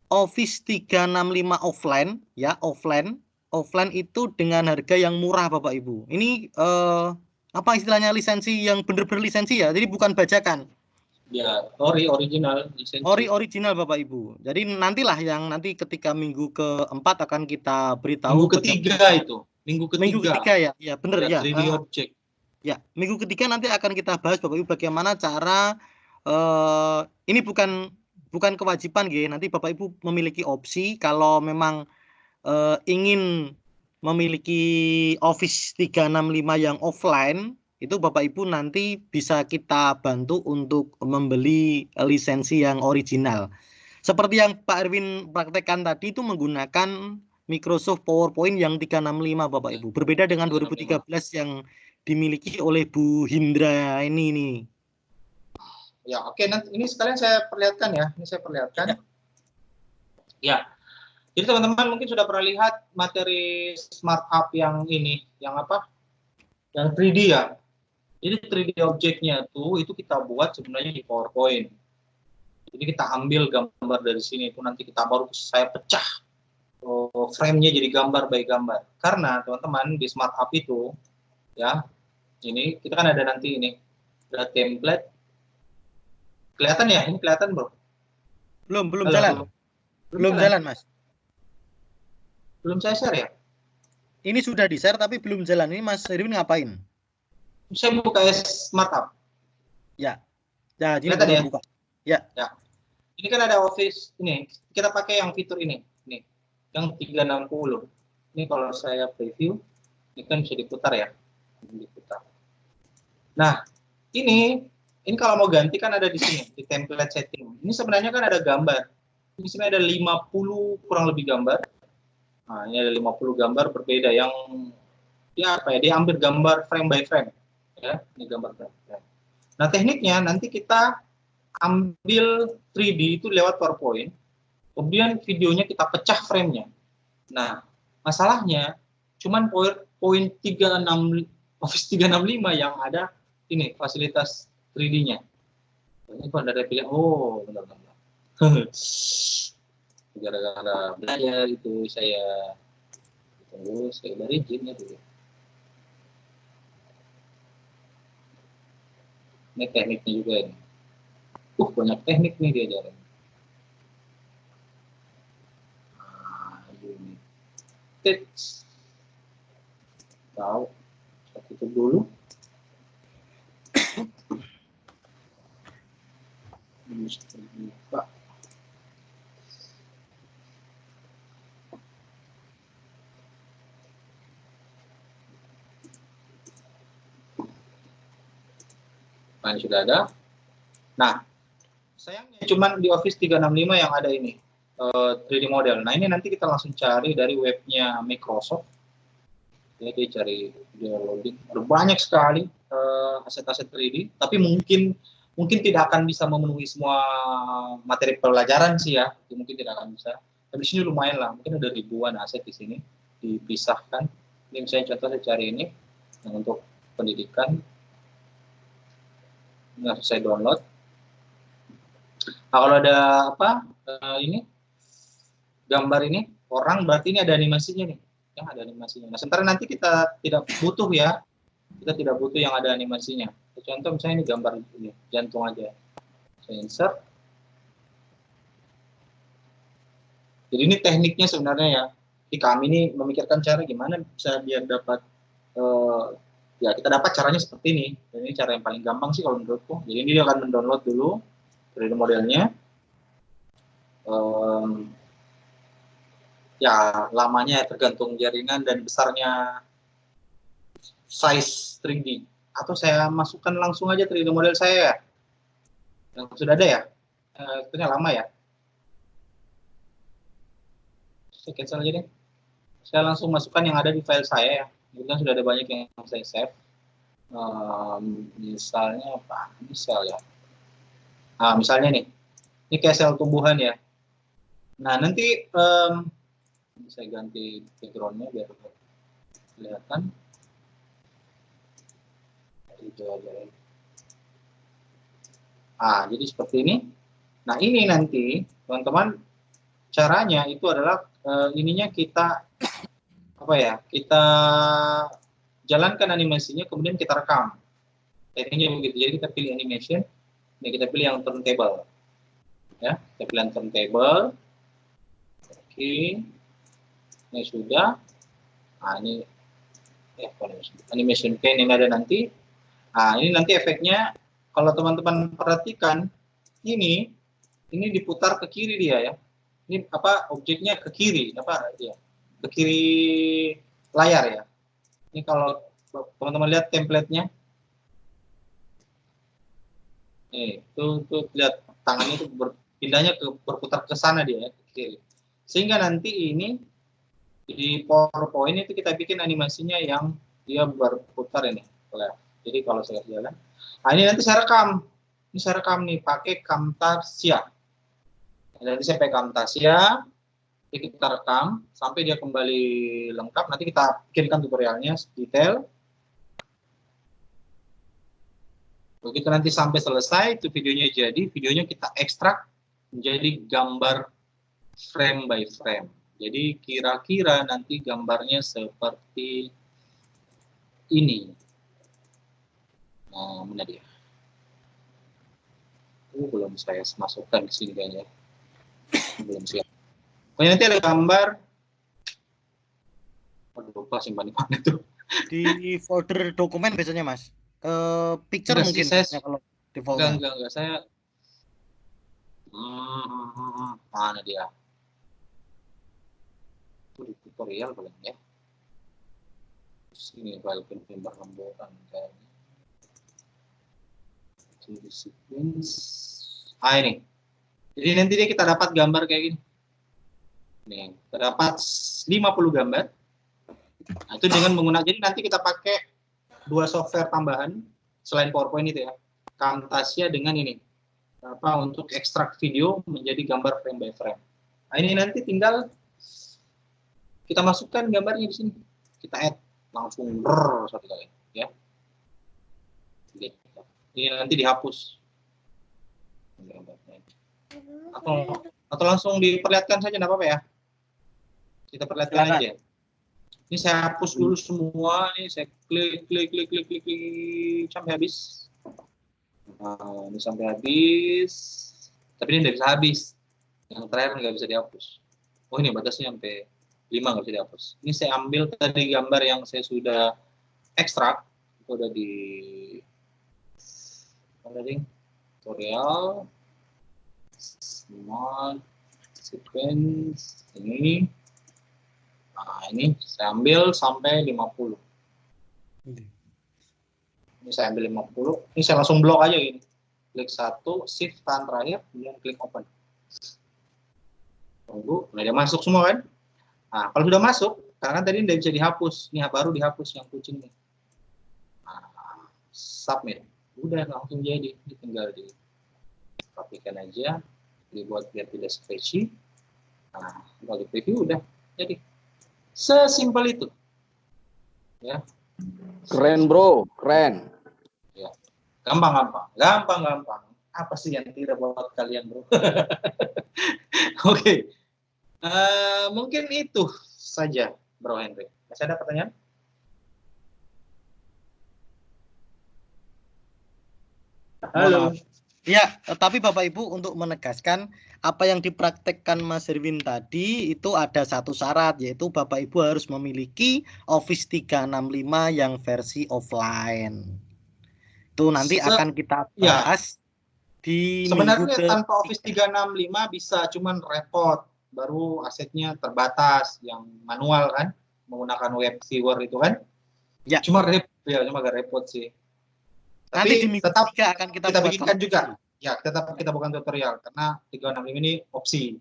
Speaker 2: Office 365 offline ya, offline itu dengan harga yang murah Bapak Ibu. Ini istilahnya lisensi yang benar-benar lisensi ya, jadi bukan bajakan.
Speaker 1: Ya, original lisensi.
Speaker 2: Original Bapak Ibu. Jadi nantilah yang nanti ketika minggu keempat akan kita beritahu.
Speaker 1: Minggu ketiga
Speaker 2: ya. Ya, benar ya.
Speaker 1: 3D object.
Speaker 2: Ya, minggu ketiga nanti akan kita bahas Bapak Ibu bagaimana cara ini bukan kewajiban nanti Bapak Ibu memiliki opsi kalau memang ingin memiliki Office 365 yang offline, itu Bapak Ibu nanti bisa kita bantu untuk membeli lisensi yang original. Seperti yang Pak Erwin praktekkan tadi itu menggunakan Microsoft PowerPoint yang 365 Bapak Ibu. Berbeda dengan 2013 yang dimiliki oleh Bu Hindra ini.
Speaker 1: Ya, oke, nanti ini sekalian saya perlihatkan ya. Ini saya perlihatkan. Ya. Jadi teman-teman mungkin sudah pernah lihat materi Smart Hub yang ini, yang apa? Yang 3D ya. Jadi 3D objeknya itu kita buat sebenarnya di PowerPoint. Jadi kita ambil gambar dari sini, itu nanti kita baru saya pecah frame-nya jadi gambar by gambar. Karena teman-teman di Smart Hub itu, ya, ini kita kan ada nanti ini, ada template. Kelihatan ya? Ini kelihatan bro?
Speaker 2: Belum jalan. Belum jalan Mas.
Speaker 1: Belum saya share ya?
Speaker 2: Ini sudah di-share tapi belum jalan. Ini Mas Irwin ngapain?
Speaker 1: Saya buka Smart Hub.
Speaker 2: Ya. Ya, ini
Speaker 1: ya?
Speaker 2: buka. Ya.
Speaker 1: Ini kan ada Office ini. Kita pakai yang fitur ini. Nih. Yang 360. Ini kalau saya preview, ini kan bisa diputar ya. Diputar. Nah, ini kalau mau ganti kan ada di sini, di template setting. Ini sebenarnya kan ada gambar. Ini sebenarnya ada 50 kurang lebih gambar. Nah, ini ada 50 gambar berbeda yang dia ambil gambar frame by frame. Ya, ini gambar frame. Nah, tekniknya nanti kita ambil 3D itu lewat PowerPoint, kemudian videonya kita pecah frame-nya. Nah, masalahnya cuman poin 36 Office 365 yang ada ini fasilitas 3D-nya. Ini kok ada pilihan, oh benar-benar. Gara-gara belajar itu saya tunggu, saya dari izinnya dulu. Ini tekniknya juga ini. Banyak teknik nih diajarin. Unit text. Tahu, kita tutup dulu. Buka. Nah, sudah ada. Nah, sayangnya cuman di Office 365 yang ada ini 3D model. Nah, ini nanti kita langsung cari dari webnya Microsoft. Ya, dia cari video loading. Ada banyak sekali aset-aset 3D, tapi mungkin tidak akan bisa memenuhi semua materi pelajaran sih ya. Mungkin tidak akan bisa. Tapi di sini lumayan lah, mungkin ada ribuan aset di sini dipisahkan. Ini misalnya contoh saya cari ini yang untuk pendidikan. Ini harus saya download. Nah, kalau ada apa ini gambar ini orang, berarti ini ada animasinya nih, ya ada animasinya. Nah, sementara nanti kita tidak butuh ya, kita tidak butuh yang ada animasinya. Contoh misalnya ini gambar ini jantung aja, saya insert. Jadi ini tekniknya sebenarnya ya. Di kami ini memikirkan cara gimana bisa biar dapat ya kita dapat caranya seperti ini. Dan ini cara yang paling gampang sih kalau menurutku. Jadi ini dia akan mendownload dulu 3D modelnya. Ya lamanya tergantung jaringan dan besarnya size 3D. Atau saya masukkan langsung aja 3D model saya ya. Yang sudah ada ya. Itu lama ya. Saya cancel aja deh. Saya langsung masukkan yang ada di file saya ya. Kemudian sudah ada banyak yang saya save. Misalnya apa? Ini sel ya. Nah, misalnya nih. Ini kayak sel tumbuhan ya. Nah, nanti saya ganti background-nya biar kelihatan. Jadi seperti ini. Nah, ini nanti teman-teman caranya itu adalah ininya kita apa ya? Kita jalankan animasinya kemudian kita rekam. Tekniknya begitu. Jadi kita pilih animation. Ini kita pilih yang turntable. Ya, kita pilih yang turntable. Oke. Ini sudah. Nah, ini animation pane ini ada nanti. Nah, ini nanti efeknya kalau teman-teman perhatikan ini diputar ke kiri dia ya. Ini apa objeknya ke kiri apa ya? Ke kiri layar ya. Ini kalau teman-teman lihat template-nya. Nih, tuh lihat tangannya itu pindahnya berputar ke sana dia ya, ke kiri. Sehingga nanti ini di PowerPoint itu kita bikin animasinya yang dia berputar ini. Jadi kalau saya jalan, nah ini nanti saya rekam. Ini saya rekam nih pakai Camtasia. Nanti saya pakai Camtasia, jadi kita rekam sampai dia kembali lengkap. Nanti kita bikinkan tutorialnya detail. Begitu nanti sampai selesai itu videonya jadi, videonya kita ekstrak menjadi gambar frame by frame. Jadi kira-kira nanti gambarnya seperti ini. Nah, mana dia? Belum saya masukkan ke sini kayaknya. Belum siap. Pokoknya nanti ada gambar. Lupa simpan di mana tuh.
Speaker 2: Di folder dokumen biasanya, Mas. Picture
Speaker 1: Enggak,
Speaker 2: mungkin
Speaker 1: saya,
Speaker 2: kalau di folder.
Speaker 1: Enggak, saya mana dia? Itu di tutorial paling ya. Sini file penyebar rembulan kayaknya. Di sequence. Ini. Jadi nanti kita dapat gambar kayak gini. Nih, terdapat 50 gambar. Nah, itu dengan menggunakan, jadi nanti kita pakai 2 software tambahan selain PowerPoint itu ya. Camtasia dengan ini untuk ekstrak video menjadi gambar frame by frame. Nah, ini nanti tinggal kita masukkan gambarnya di sini, kita add langsung satu kali ya. Ini nanti dihapus atau langsung diperlihatkan saja, enggak apa-apa ya, kita perlihatkan aja. Ini saya hapus dulu semua, ini saya klik sampai habis. Nah, ini sampai habis, tapi ini tidak bisa habis, yang terakhir nggak bisa dihapus. Oh, ini batasnya sampai 5 nggak bisa dihapus. Ini saya ambil tadi gambar yang saya sudah ekstrak, itu ada di tutorial smart sequence ini. Nah, ini saya ambil sampai 50. Ini saya ambil 50. Ini saya langsung blok aja gini. Klik 1, shift tahan terakhir, kemudian klik open. Tunggu, nah dia masuk semua kan? Nah, kalau sudah masuk, karena tadi tidak bisa dihapus, ini baru dihapus yang kucing nih. Nah, submit. Udah langsung jadi, tinggal dirapikan aja, dibuat biar tidak sketchy. Nah, kalau di preview udah jadi. Sesimpel itu. Ya.
Speaker 4: Keren bro, keren.
Speaker 1: Ya. Gampang. Apa sih yang tidak buat kalian bro? Oke. Mungkin itu saja Bro Henry. Masih ada pertanyaan? Halo.
Speaker 2: Ya, tapi Bapak Ibu untuk menegaskan apa yang dipraktekkan Mas Erwin tadi itu ada satu syarat, yaitu Bapak Ibu harus memiliki Office 365 yang versi offline. Itu nanti akan kita bahas di
Speaker 1: sebenarnya tanpa Office 365 bisa, cuman repot, baru asetnya terbatas, yang manual kan, menggunakan web viewer itu kan. Ya. Cuma agak repot sih. Tapi
Speaker 2: nanti
Speaker 1: tetap
Speaker 2: akan kita
Speaker 1: bikinkan juga. Ya, tetap kita bukan tutorial karena 365 ini opsi.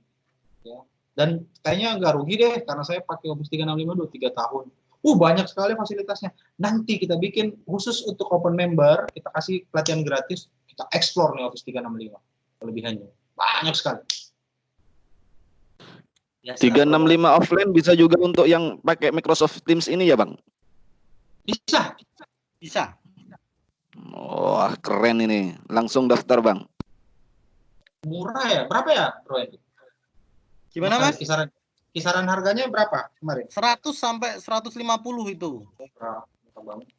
Speaker 1: Ya. Dan kayaknya nggak rugi deh karena saya pakai Office 365 udah 3 tahun. Banyak sekali fasilitasnya. Nanti kita bikin khusus untuk open member, kita kasih pelatihan gratis, kita explore nih Office 365 kelebihannya. Banyak sekali.
Speaker 4: Ya, 365 offline bisa juga untuk yang pakai Microsoft Teams ini ya, Bang?
Speaker 2: Bisa.
Speaker 1: Wah,
Speaker 4: keren ini. Langsung daftar, Bang.
Speaker 1: Murah ya? Berapa ya, Bro?
Speaker 2: Gimana, Mas?
Speaker 1: Kisaran harganya berapa kemarin?
Speaker 2: 100 sampai 150 itu.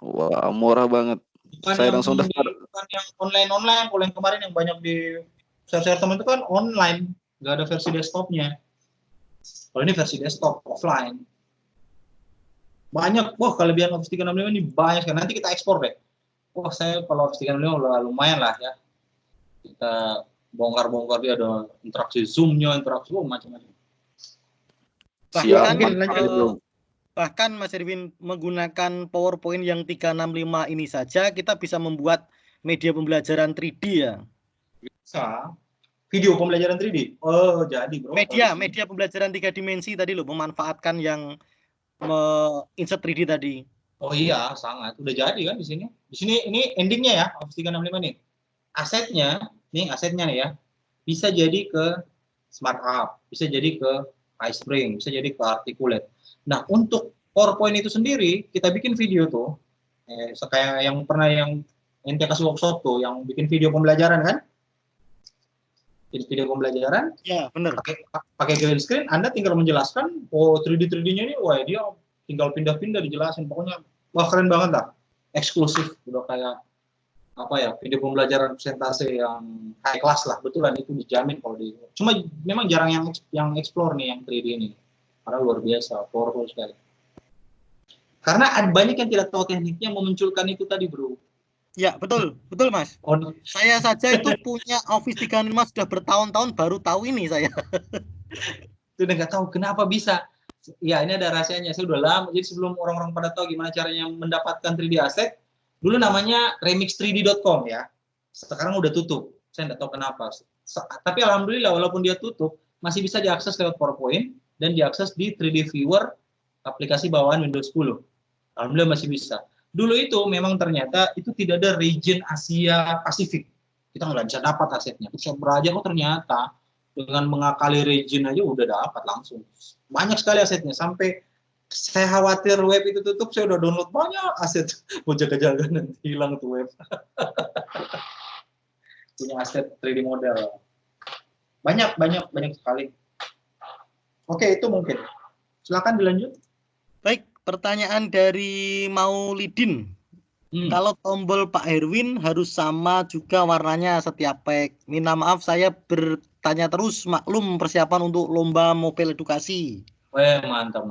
Speaker 4: Wah, murah banget. Saya langsung daftar.
Speaker 1: Bukan yang online, kalau yang kemarin yang banyak di share teman itu kan online, nggak ada versi desktopnya. Kalau ini versi desktop, offline. Banyak, kelebihan Office 365 ini banyak sekali. Nanti kita ekspor deh. Saya kalau Office 365 udah lumayan lah ya. Kita bongkar-bongkar, dia ada interaksi Zoom-nya, interaksi macam-macam. Bahkan
Speaker 2: Mas Erwin menggunakan PowerPoint yang 365 ini saja kita bisa membuat media pembelajaran 3D ya.
Speaker 1: Bisa. Video pembelajaran 3D. Jadi bro.
Speaker 2: Media pembelajaran 3 dimensi tadi loh, memanfaatkan yang insert 3D tadi.
Speaker 1: Oh iya, sangat. Udah jadi kan di sini. Di sini ini endingnya ya, Office 365 nih. Asetnya nih ya. Bisa jadi ke Smart Hub, bisa jadi ke iSpring, bisa jadi ke Articulate. Nah, untuk PowerPoint itu sendiri, kita bikin video tuh. Kayak yang pernah yang ente kasih workshop tuh, yang bikin video pembelajaran kan? Video pembelajaran.
Speaker 2: Ya, benar.
Speaker 1: Pakai green screen, Anda tinggal menjelaskan, 3D-nya ini, dia tinggal pindah-pindah dijelasin. Pokoknya, keren banget lah. Eksklusif, udah kayak video pembelajaran presentasi yang high class lah. Betulan itu dijamin kalau di. Cuma memang jarang yang explore nih yang 3D ini. Karena luar biasa, powerful sekali. Karena ada banyak yang tidak tahu tekniknya memunculkan itu tadi, bro.
Speaker 2: Ya, betul Mas. Saya saja itu punya Office 365 sudah bertahun-tahun, baru tahu ini saya.
Speaker 1: Sudah nggak tahu kenapa bisa. Ya, ini ada rahasianya. Saya udah lama. Jadi sebelum orang-orang pada tahu gimana caranya mendapatkan 3D asset, dulu namanya remix3d.com ya. Sekarang udah tutup. Saya nggak tahu kenapa. Tapi alhamdulillah walaupun dia tutup, masih bisa diakses lewat PowerPoint dan diakses di 3D Viewer aplikasi bawahan Windows 10. Alhamdulillah masih bisa. Dulu itu memang ternyata itu tidak ada region Asia Pasifik. Kita nggak bisa dapat asetnya. Terus saya belajar, oh ternyata dengan mengakali region aja udah dapat langsung. Banyak sekali asetnya, sampai saya khawatir web itu tutup, saya udah download banyak aset. Mau jaga-jaga nanti hilang tuh web. Punya aset 3D model. Banyak sekali. Oke, itu mungkin. Silakan dilanjut.
Speaker 2: Baik, pertanyaan dari Maulidin. Kalau tombol Pak Herwin harus sama juga warnanya setiap pack. Minta maaf saya bertanya terus, maklum persiapan untuk lomba mobil edukasi.
Speaker 1: Mantap.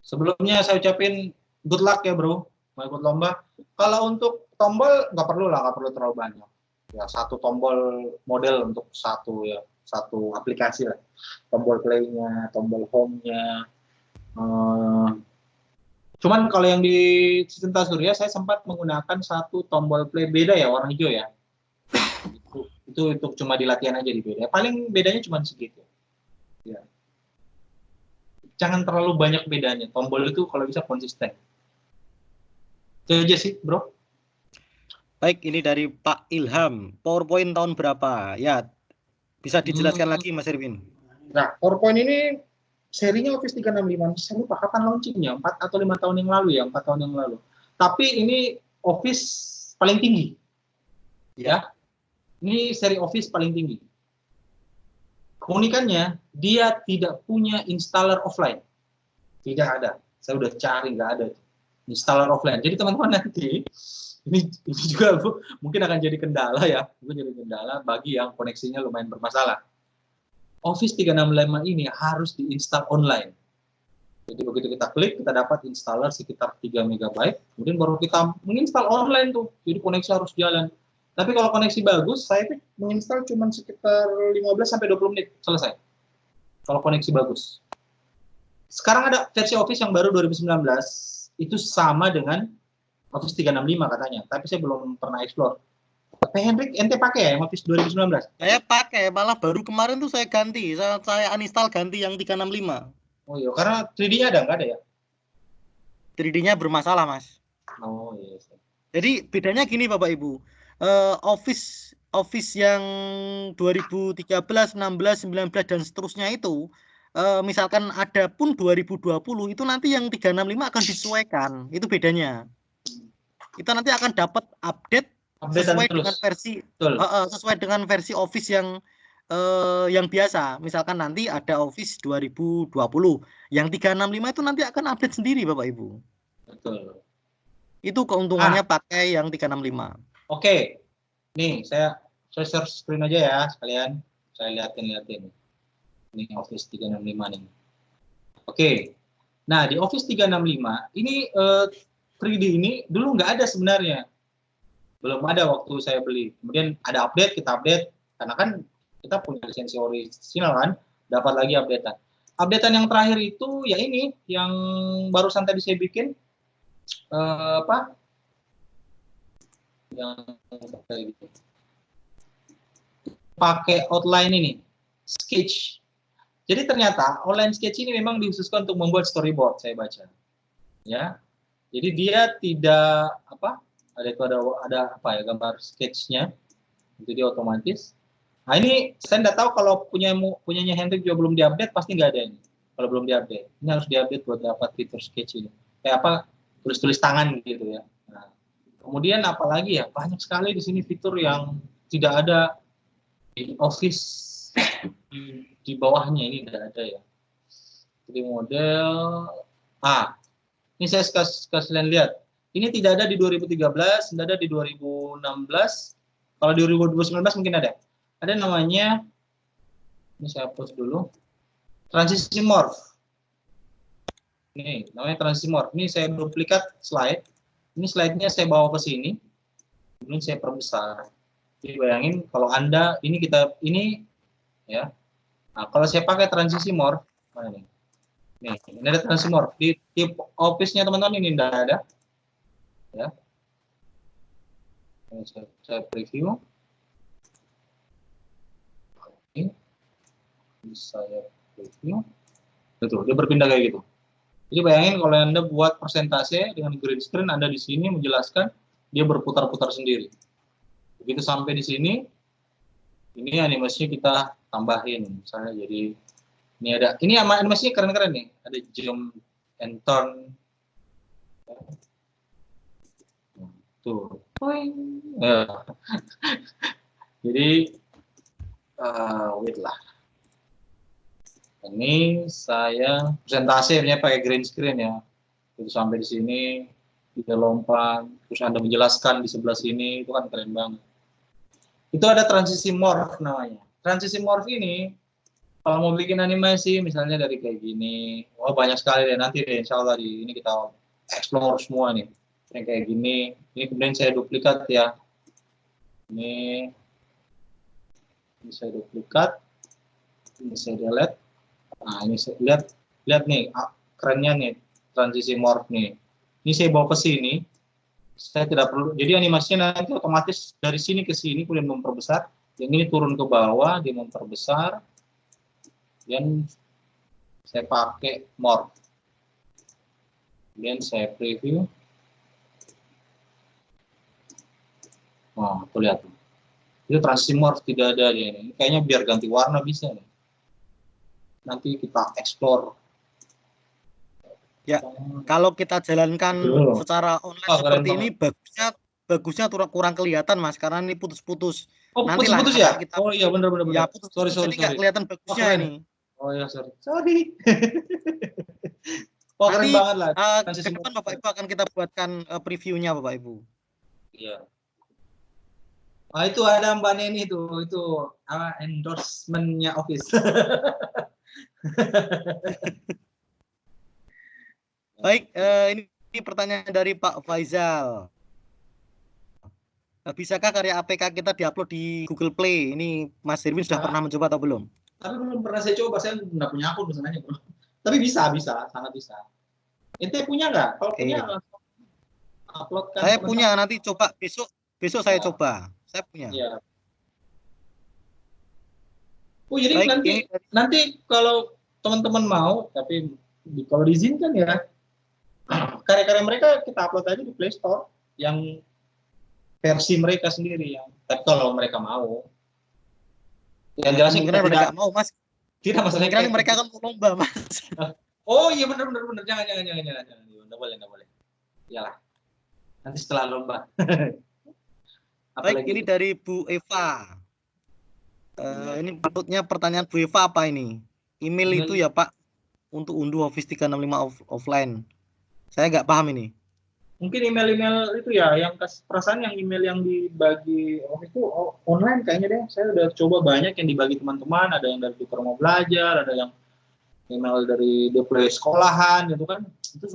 Speaker 1: Sebelumnya saya ucapin good luck ya bro, mau ikut lomba. Kalau untuk tombol nggak perlu terlalu banyak. Ya satu tombol model untuk satu aplikasi lah. Tombol play-nya, tombol home-nya. Cuman kalau yang di Cinta Surya saya sempat menggunakan satu tombol play beda ya, warna hijau ya. Itu untuk cuma di latihan aja di beda. Paling bedanya cuma segitu. Ya. Jangan terlalu banyak bedanya. Tombol itu kalau bisa konsisten. Itu aja sih, bro.
Speaker 2: Baik, ini dari Pak Ilham. PowerPoint tahun berapa? Ya, bisa dijelaskan lagi Mas Erwin.
Speaker 1: Nah, PowerPoint ini serinya Office 365. Saya lupa kapan launchingnya, 4 atau 5 tahun yang lalu ya, 4 tahun yang lalu. Tapi ini Office paling tinggi. Ya. Ini seri Office paling tinggi. Keunikannya, dia tidak punya installer offline. Tidak ada. Saya udah cari, nggak ada. Installer offline. Jadi teman-teman nanti, ini juga mungkin akan jadi kendala ya. Mungkin jadi kendala bagi yang koneksinya lumayan bermasalah. Office 365 ini harus diinstal online. Jadi begitu kita klik, kita dapat installer sekitar 3 MB. Kemudian baru kita menginstal online tuh. Jadi koneksi harus jalan. Tapi kalau koneksi bagus, saya menginstal cuma sekitar 15-20 menit selesai. Kalau koneksi bagus. Sekarang ada versi Office yang baru 2019, itu sama dengan Office 365 katanya. Tapi saya belum pernah explore. Pak Hendrik, ente pakai ya Office 2019?
Speaker 2: Saya pakai, malah baru kemarin tuh saya ganti. Saya uninstall ganti yang 365.
Speaker 1: Oh iya, karena 3D-nya ada, nggak ada ya?
Speaker 2: 3D-nya bermasalah, Mas.
Speaker 1: Oh iya.
Speaker 2: Jadi bedanya gini Bapak Ibu. Office yang 2013, 16, 19 dan seterusnya itu misalkan ada pun 2020 itu nanti yang 365 akan disesuaikan. Itu bedanya. Kita nanti akan dapat update sesuai dengan versi sesuai dengan versi Office yang biasa. Misalkan nanti ada Office 2020, yang 365 itu nanti akan update sendiri Bapak Ibu.
Speaker 1: Betul.
Speaker 2: Itu keuntungannya pakai yang 365.
Speaker 1: Oke. Nih, saya share screen aja ya sekalian. Saya liatin. Ini Office 365 nih. Oke. Nah, di Office 365 ini 3D ini dulu nggak ada sebenarnya. Belum ada waktu saya beli. Kemudian ada update, kita update. Karena kan kita punya lisensi original kan, dapat lagi updatean. Updatean yang terakhir itu ya ini, yang barusan tadi saya bikin. Yang pakai outline ini, sketch. Jadi ternyata outline sketch ini memang dikhususkan untuk membuat storyboard, saya baca. Ya. Jadi dia tidak ada gambar sketchnya. Itu dia otomatis. Nah ini saya nggak tahu kalau punyanya Hendrik juga belum diupdate, pasti nggak ada ini. Kalau belum diupdate, ini harus diupdate buat dapat fitur sketch ini. Kayak tulis-tulis tangan gitu ya. Nah, kemudian apalagi ya, banyak sekali di sini fitur yang tidak ada di Office di bawahnya, ini tidak ada ya. Jadi model ini saya kasih kalian lihat. Ini tidak ada di 2013, tidak ada di 2016. Kalau di 2019 mungkin ada. Ada namanya, ini saya hapus dulu, transisi morph. Ini namanya transisi morph. Ini saya duplikat slide. Ini slide-nya saya bawa ke sini. Kemudian saya perbesar. Jadi bayangin kalau Anda ini ya. Nah, kalau saya pakai transisi morph, mana nih? Nih, ini ada transisi morph. Di Office-nya teman-teman ini tidak ada. Ya. Saya preview. Ini saya preview. Betul, dia berpindah kayak gitu. Jadi bayangin kalau Anda buat persentase dengan green screen, Anda di sini menjelaskan, dia berputar-putar sendiri. Begitu sampai di sini, ini animasinya kita tambahin. Misalnya jadi, ini animasinya keren-keren nih. Ada jump and turn. Tuh. Jadi, wait lah. Ini saya presentasinya pakai green screen ya. Itu sampai di sini, kita lompat, terus Anda menjelaskan di sebelah sini, itu kan keren banget. Itu ada transisi morph namanya. Transisi morph ini, kalau mau bikin animasi, misalnya dari kayak gini, wah banyak sekali deh, nanti deh insya Allah di ini kita explore semua nih. Yang kayak gini, ini kemudian saya duplikat ya. Ini saya duplikat, ini saya delete. Nah, ini lihat nih, kerennya nih, transisi morph nih. Ini saya bawa ke sini, saya tidak perlu, jadi animasinya nanti otomatis dari sini ke sini, kemudian memperbesar, yang ini turun ke bawah, dia memperbesar, dan saya pakai morph. Kemudian saya preview. Oh, tuh lihat. Itu transisi morph tidak ada dia ini. Kayaknya biar ganti warna bisa nih. Nanti kita explore.
Speaker 2: Ya, kalau kita jalankan secara online seperti ini, bagusnya kurang kelihatan, Mas, karena ini putus-putus.
Speaker 1: Oh,
Speaker 2: nanti
Speaker 1: putus-putus ya?
Speaker 2: kita,
Speaker 1: oh iya, benar.
Speaker 2: Ya, putus. Jadi nggak kelihatan bagusnya ini.
Speaker 1: Oh iya, sorry. Oh, keren banget lah.
Speaker 2: Ke depan Bapak Ibu akan kita buatkan previewnya, Bapak Ibu.
Speaker 1: Iya. Ah, itu ada Mbak Neni itu endorsement-nya Office.
Speaker 2: Baik, ini pertanyaan dari Pak Faizal. Bisakah karya APK kita diupload di Google Play? Ini Mas Irwin sudah pernah mencoba atau belum?
Speaker 1: Tapi belum pernah saya coba, saya nggak punya akun misalnya, bro. Tapi bisa, sangat bisa. Ente punya nggak? Kalau punya, upload kan.
Speaker 2: Saya punya, nanti coba besok saya coba. Saya punya.
Speaker 1: Iya. Oh, jadi baik, nanti kalau teman-teman mau, tapi kalau diizinkan ya, karya-karya mereka kita upload aja di Play Store yang versi mereka sendiri yang. Tapi kalau mereka mau, yang jelasnya kita
Speaker 2: mereka mau, Mas.
Speaker 1: Tidak masalah.
Speaker 2: Kira mereka kan lomba, Mas.
Speaker 1: Oh iya, benar. Jangan. Nggak boleh. Iyalah. Nanti setelah lomba.
Speaker 2: Baik, ini dari Bu Eva. Ini bentuknya pertanyaan Bu Eva apa ini? Email itu ya Pak, untuk unduh Office 365 offline. Saya nggak paham ini.
Speaker 1: Mungkin email itu ya, yang perasaan yang email yang dibagi Office itu online kayaknya deh. Saya udah coba banyak yang dibagi teman-teman, ada yang dari Tutor Mau Belajar, ada yang email dari deploy sekolahan gitu kan. Itu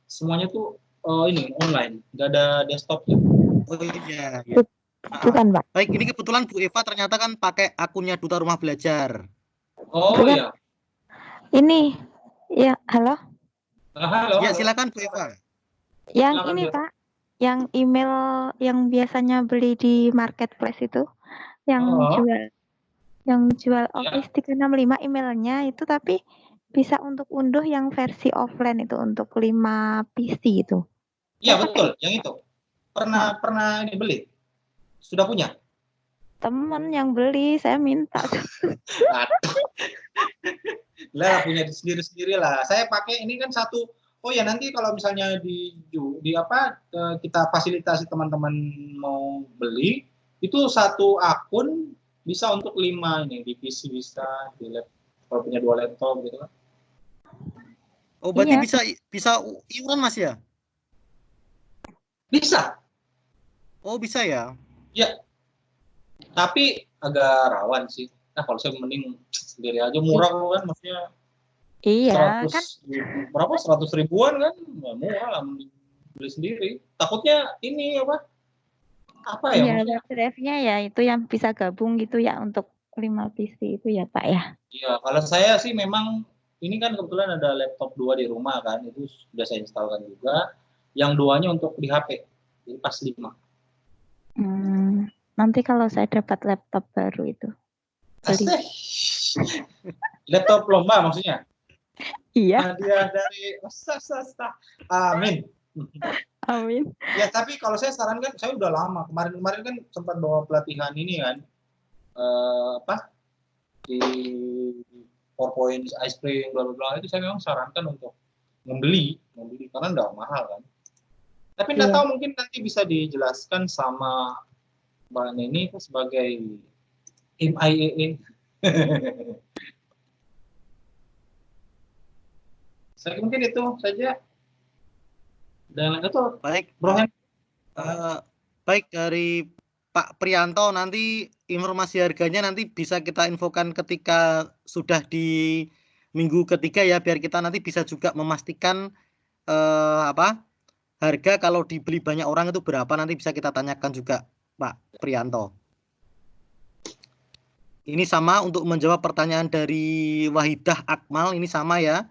Speaker 1: semuanya tuh ini online, nggak ada desktopnya.
Speaker 2: Oh iya.
Speaker 5: Bukan, Pak.
Speaker 2: Baik, ini kebetulan Bu Eva ternyata kan pakai akunnya Duta Rumah Belajar.
Speaker 1: Oh iya.
Speaker 5: Ini, ya, halo?
Speaker 1: Halo.
Speaker 2: Ya, silakan Bu Eva.
Speaker 5: Yang silakan, ini ya. Pak, yang email yang biasanya beli di marketplace itu, yang jual Office 365 emailnya itu, tapi bisa untuk unduh yang versi offline itu untuk 5 PC itu.
Speaker 1: Iya, betul, yang itu. Pernah ini beli? Sudah punya?
Speaker 5: Temen yang beli, saya minta.
Speaker 1: Lah, punya sendiri lah. Saya pakai ini kan satu. Oh ya, nanti kalau misalnya kita fasilitasi teman-teman mau beli, itu satu akun bisa untuk 5 ini, di PC bisa, di laptop, kalau punya 2 laptop gitu kan.
Speaker 2: Oh, berarti bisa iuran, Mas ya?
Speaker 1: Bisa.
Speaker 2: Oh, bisa ya?
Speaker 1: Ya. Tapi agak rawan sih. Nah, kalau saya mending sendiri aja, murah kan, maksudnya.
Speaker 5: Iya,
Speaker 1: 100, kan berapa? 100 ribuan kan? Murah lah, beli sendiri. Takutnya ini apa ya?
Speaker 5: Iya, PDF-nya ya itu yang bisa gabung gitu ya untuk 5 PC itu ya, Pak ya.
Speaker 1: Iya, kalau saya sih memang ini kan kebetulan ada laptop 2 di rumah kan, itu sudah saya instalkan juga. Yang 2-nya untuk di HP. Jadi pas 5.
Speaker 5: Nanti kalau saya dapat laptop baru itu.
Speaker 1: Laptop lomba maksudnya?
Speaker 5: Iya,
Speaker 1: Hadiah dari Amin.
Speaker 5: amin.
Speaker 1: Ya, tapi kalau saya sarankan, saya udah lama. Kemarin kan sempat bawa pelatihan ini kan. Apa? Di PowerPoint, ice cream, bla bla bla. Itu saya memang sarankan untuk membeli karena nggak mahal kan. Tapi nggak
Speaker 5: Iya.
Speaker 1: tahu, mungkin nanti bisa dijelaskan sama Mbak Neni sebagai MIAA. Saya mungkin itu saja. Dan itu
Speaker 2: Baik,
Speaker 1: Bro Hen.
Speaker 2: baik dari Pak Prianto, nanti informasi harganya nanti bisa kita infokan ketika sudah di minggu ketiga ya, biar kita nanti bisa juga memastikan harga kalau dibeli banyak orang itu berapa, nanti bisa kita tanyakan juga Pak Prianto. Ini sama untuk menjawab pertanyaan dari Wahidah Akmal, ini sama ya.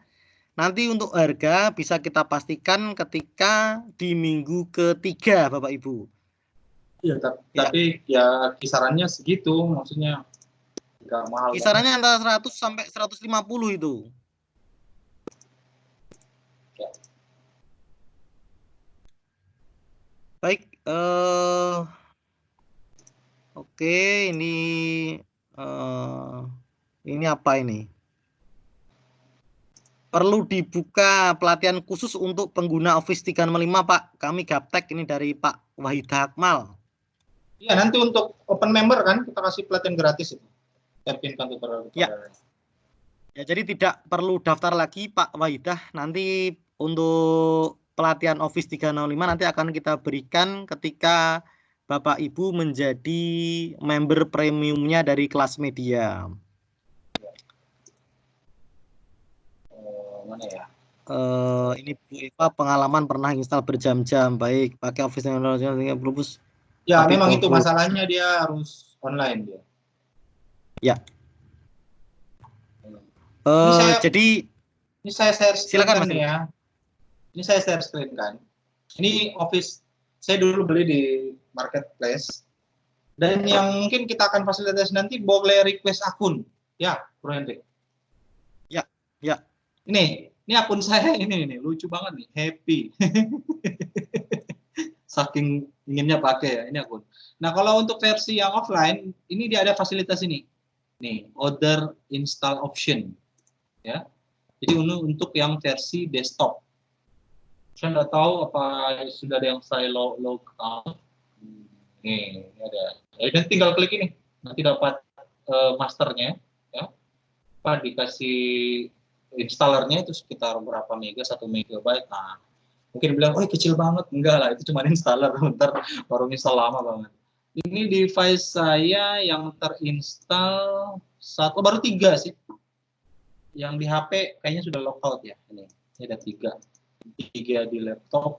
Speaker 2: Nanti untuk harga bisa kita pastikan ketika di minggu ketiga, Bapak Ibu.
Speaker 1: Ya, tapi ya kisarannya segitu, maksudnya nggak mahal.
Speaker 2: Kisarannya antara 100 sampai 150 itu.
Speaker 1: Ya.
Speaker 2: Baik, oke, ini apa ini? Perlu dibuka pelatihan khusus untuk pengguna Office 365, Pak. Kami gaptek ini dari Pak Wahidah Akmal.
Speaker 1: Iya, nanti untuk open member kan kita kasih pelatihan gratis itu. Yakinkan tutorial.
Speaker 2: Ya. Ya, jadi tidak perlu daftar lagi Pak Wahidah. Nanti untuk pelatihan Office 365 nanti akan kita berikan ketika Bapak Ibu menjadi member premiumnya dari kelas media.
Speaker 1: Mana ya?
Speaker 2: Ini Bu Eva pengalaman pernah install berjam-jam. Baik, pakai Office 365.
Speaker 1: Ya, memang itu masalahnya, dia harus online dia.
Speaker 2: Ya. Jadi
Speaker 1: ini saya share screen
Speaker 2: silakan,
Speaker 1: kan nih ya. Ini saya share screen kan. Ini Office saya dulu beli di marketplace. Dan yang mungkin kita akan fasilitasi nanti boleh request akun. Ya, Bro Hendrik.
Speaker 2: Ya, ya.
Speaker 1: Ini akun saya ini lucu banget nih, happy. Saking inginnya pakai ya, ini akun. Nah, kalau untuk versi yang offline, ini dia ada fasilitas ini. Nih, order install option. Ya. Jadi untuk yang versi desktop. Saya nggak tahu apa sudah ada yang saya log out. Nih, ada. Jadi tinggal klik ini, nanti dapat masternya, ya. Apa dikasih installernya itu sekitar berapa mega, 1 megabyte. Nah, mungkin bilang, oh kecil banget. Enggak lah, itu cuma installer. Bentar baru install lama banget. Ini device saya yang terinstall baru 3 sih. Yang di HP kayaknya sudah lockout ya. Ini ada 3 di laptop.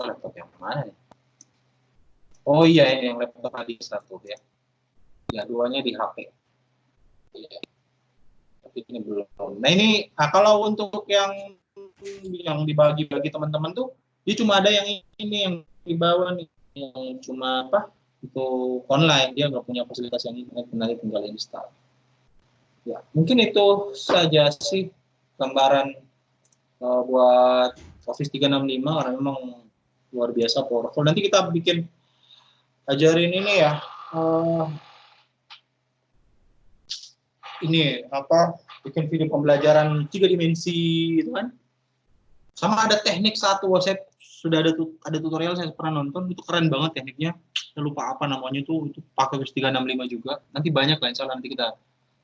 Speaker 1: Laptop yang mana nih? Oh iya, ini yang laptop tadi 1 ya. Ya, 2-nya di HP. Ya. Tapi ini belum. Nah ini, kalau untuk yang dibagi-bagi teman-teman tuh, dia cuma ada yang ini yang di bawah nih, yang cuma apa? Untuk online, dia nggak punya fasilitas yang internet, nanti tinggal install. Ya, mungkin itu saja sih gambaran buat Office 365 karena memang luar biasa powerful. Nanti kita ajarin ini ya, ini apa, bikin video pembelajaran 3 dimensi gitu kan. Sama ada teknik satu, saya sudah ada tutorial, saya pernah nonton, itu keren banget tekniknya. Saya lupa apa namanya itu pakai Office 365 juga. Nanti banyak lah, insya Allah nanti kita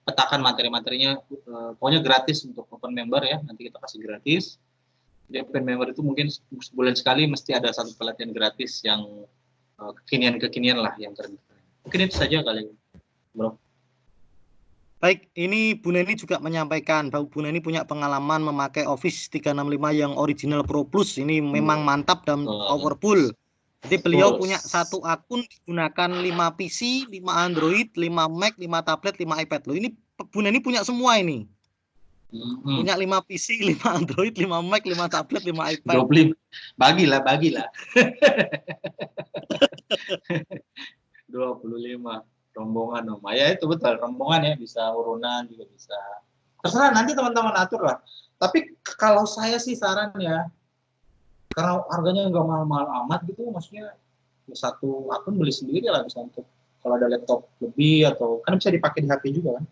Speaker 1: petakan materi-materinya, pokoknya gratis untuk open member ya, nanti kita kasih gratis. Jadi open member itu mungkin sebulan sekali mesti ada satu pelatihan gratis yang kekinian lah, yang keren. Mungkin itu saja kali, Bro.
Speaker 2: Baik, ini Bu Neni juga menyampaikan bahwa Bu Neni punya pengalaman memakai Office 365 yang original Pro Plus. Ini memang mantap dan powerful. Jadi beliau punya 1 akun digunakan 5 PC, 5 Android, 5 Mac, 5 tablet, 5 iPad. Loh, ini Bu Neni punya semua ini. Punya 5 PC, 5 Android, 5 Mac, 5 tablet, 5 iPad.
Speaker 1: Bagilah. 25 rombongan Om. Ya itu betul, rombongan ya, bisa urunan juga bisa. Terserah nanti teman-teman atur lah. Tapi kalau saya sih saran ya, karena harganya nggak mahal-mahal amat gitu, maksudnya satu akun beli sendiri lah, bisa untuk kalau ada laptop lebih atau kan bisa dipakai di HP juga kan.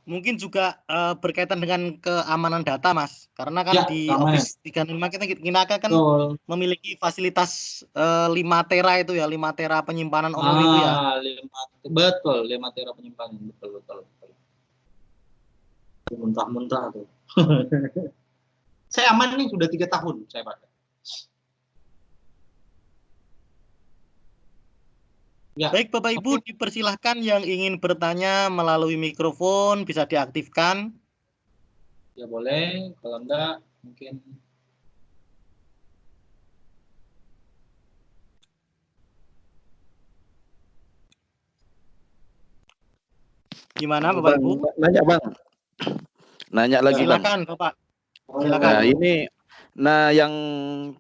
Speaker 2: Mungkin juga berkaitan dengan keamanan data, Mas. Karena kan
Speaker 1: Ya,
Speaker 2: di
Speaker 1: keamanan.
Speaker 2: Office 365 kita kan
Speaker 1: Betul.
Speaker 2: memiliki fasilitas 5 tera itu ya, 5 tera penyimpanan on-memory itu ya.
Speaker 1: 5 tera penyimpanan, betul. Muntah-muntah tuh. Saya aman nih, sudah 3 tahun saya pakai. Ya.
Speaker 2: Baik Bapak Ibu, dipersilahkan yang ingin bertanya melalui mikrofon bisa diaktifkan.
Speaker 1: Ya boleh, kalau enggak mungkin.
Speaker 2: Gimana Bapak Ibu?
Speaker 4: Nanya Bang. Nanya lagi Bang.
Speaker 2: Silakan Bapak.
Speaker 4: Silakan. Nah ini, yang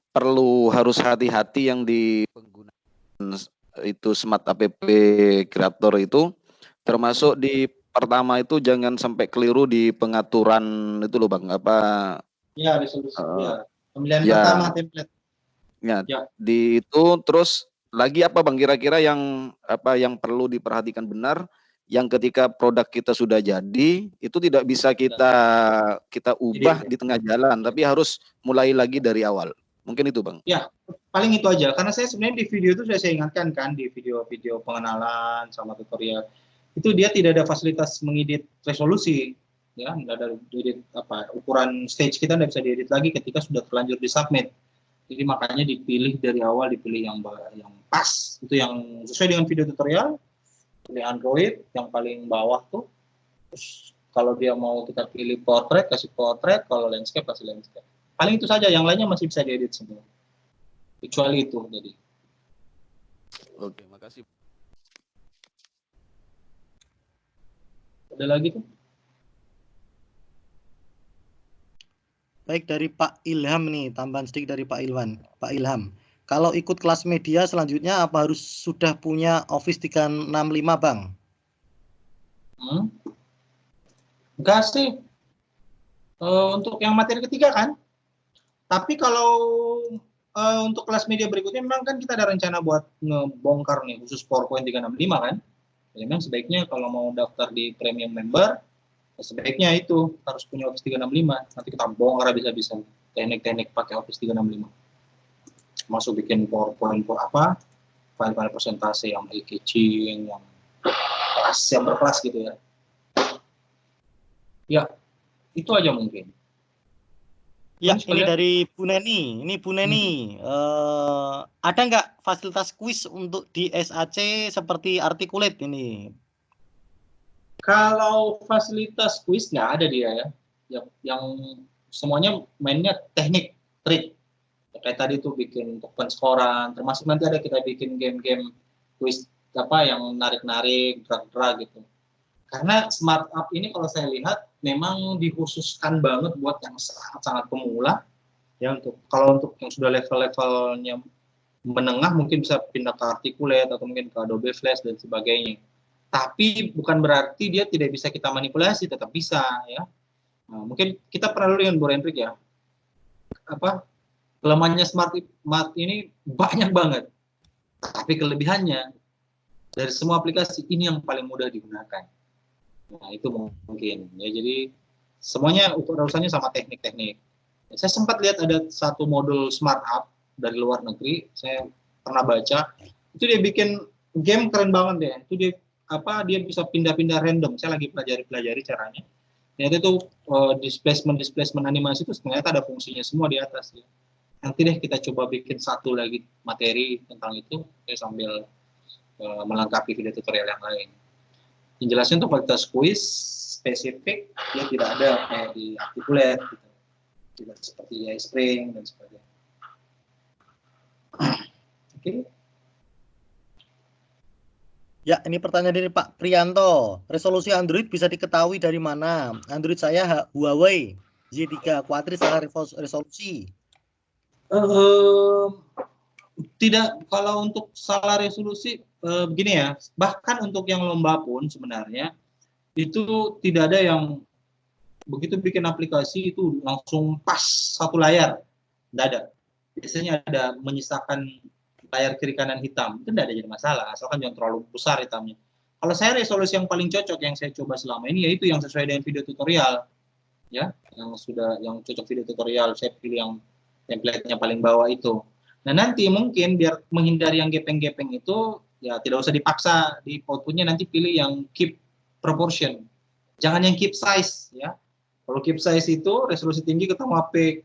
Speaker 4: perlu harus hati-hati yang di penggunaan itu Smart App Creator itu, termasuk di pertama itu jangan sampai keliru di pengaturan itu loh Bang, apa?
Speaker 1: Ya, resolusi. Pemilihan
Speaker 4: ya,
Speaker 1: pertama template.
Speaker 4: Ya, di itu terus lagi apa Bang kira-kira yang perlu diperhatikan benar, yang ketika produk kita sudah jadi itu tidak bisa kita ubah di tengah jalan, tapi harus mulai lagi dari awal. Mungkin itu Bang.
Speaker 1: Ya, paling itu aja. Karena saya sebenarnya di video itu saya ingatkan kan, di video-video pengenalan sama tutorial itu dia tidak ada fasilitas mengedit resolusi, ya, nggak ada edit ukuran stage kita nggak bisa diedit lagi ketika sudah terlanjur di submit. Jadi makanya dipilih dari awal, dipilih yang pas, itu yang sesuai dengan video tutorial. Pilih Android yang paling bawah tuh. Terus kalau dia mau kita pilih portrait, kasih portrait, kalau landscape kasih landscape. Paling itu saja, yang lainnya masih bisa diedit semua. Kecuali itu jadi.
Speaker 4: Oke, makasih.
Speaker 1: Ada lagi tuh?
Speaker 2: Baik, dari Pak Ilham nih, tambahan sedikit dari Pak Ilham. Kalau ikut kelas media selanjutnya apa harus sudah punya Office 365 Bang?
Speaker 1: Enggak sih. Untuk yang materi ketiga kan. Tapi kalau untuk kelas media berikutnya memang kan kita ada rencana buat ngebongkar nih khusus PowerPoint 365 kan. Jadi memang sebaiknya kalau mau daftar di premium member, sebaiknya itu harus punya Office 365. Nanti kita bongkar bisa teknik-teknik pakai Office 365. Masuk bikin PowerPoint file-file presentasi yang eye-catching, yang berkelas gitu ya. Ya, itu aja mungkin.
Speaker 2: Ya, ini dari Bu Neni. Ini Bu Neni. Ada nggak fasilitas kuis untuk di SAC seperti Articulate ini?
Speaker 1: Kalau fasilitas kuis nggak ada dia ya. Yang semuanya mainnya teknik, trik. Kayak tadi tuh bikin token skoran, termasuk nanti ada kita bikin game-game kuis yang narik-narik, drag-drag gitu. Karena Smart App ini kalau saya lihat memang dikhususkan banget buat yang sangat-sangat pemula. Ya, kalau untuk yang sudah level-levelnya menengah mungkin bisa pindah ke Articulate atau mungkin ke Adobe Flash dan sebagainya. Tapi bukan berarti dia tidak bisa kita manipulasi, tetap bisa ya. Nah, mungkin kita pernah dulu dengan Bu Hendrik ya. Kelemahannya Smart ini banyak banget. Tapi kelebihannya dari semua aplikasi ini yang paling mudah digunakan. Nah, itu mungkin ya. Jadi semuanya urusannya sama teknik-teknik. Saya sempat lihat ada satu modul Smart App dari luar negeri, saya pernah baca. Itu dia bikin game keren banget deh. Itu dia bisa pindah-pindah random. Saya lagi pelajari caranya. Ternyata itu displacement animasi itu ternyata ada fungsinya semua di atas ya. Nanti deh kita coba bikin satu lagi materi tentang itu sambil melengkapi video tutorial yang lain. Yang jelasnya untuk kualitas kuis spesifik dia tidak ada kayak di Articulate gitu. Tidak seperti di iSpring dan sebagainya. Oke.
Speaker 2: Ya, ini pertanyaan dari Pak Prianto. Resolusi Android bisa diketahui dari mana? Android saya Huawei Z3 Quadris secara resolusi.
Speaker 1: Tidak, kalau untuk salah resolusi begini ya, bahkan untuk yang lomba pun sebenarnya itu tidak ada yang begitu bikin aplikasi itu langsung pas satu layar, tidak ada. Biasanya ada menyisakan layar kiri kanan hitam, itu tidak ada jadi masalah, asalkan jangan terlalu besar hitamnya. Kalau saya resolusi yang paling cocok yang saya coba selama ini yaitu yang sesuai dengan video tutorial, ya, yang cocok video tutorial, saya pilih yang template-nya paling bawah itu. Nah nanti mungkin biar menghindari yang gepeng-gepeng itu, ya tidak usah dipaksa di outputnya, nanti pilih yang keep proportion, jangan yang keep size, ya. Kalau keep size itu resolusi tinggi ketemu HP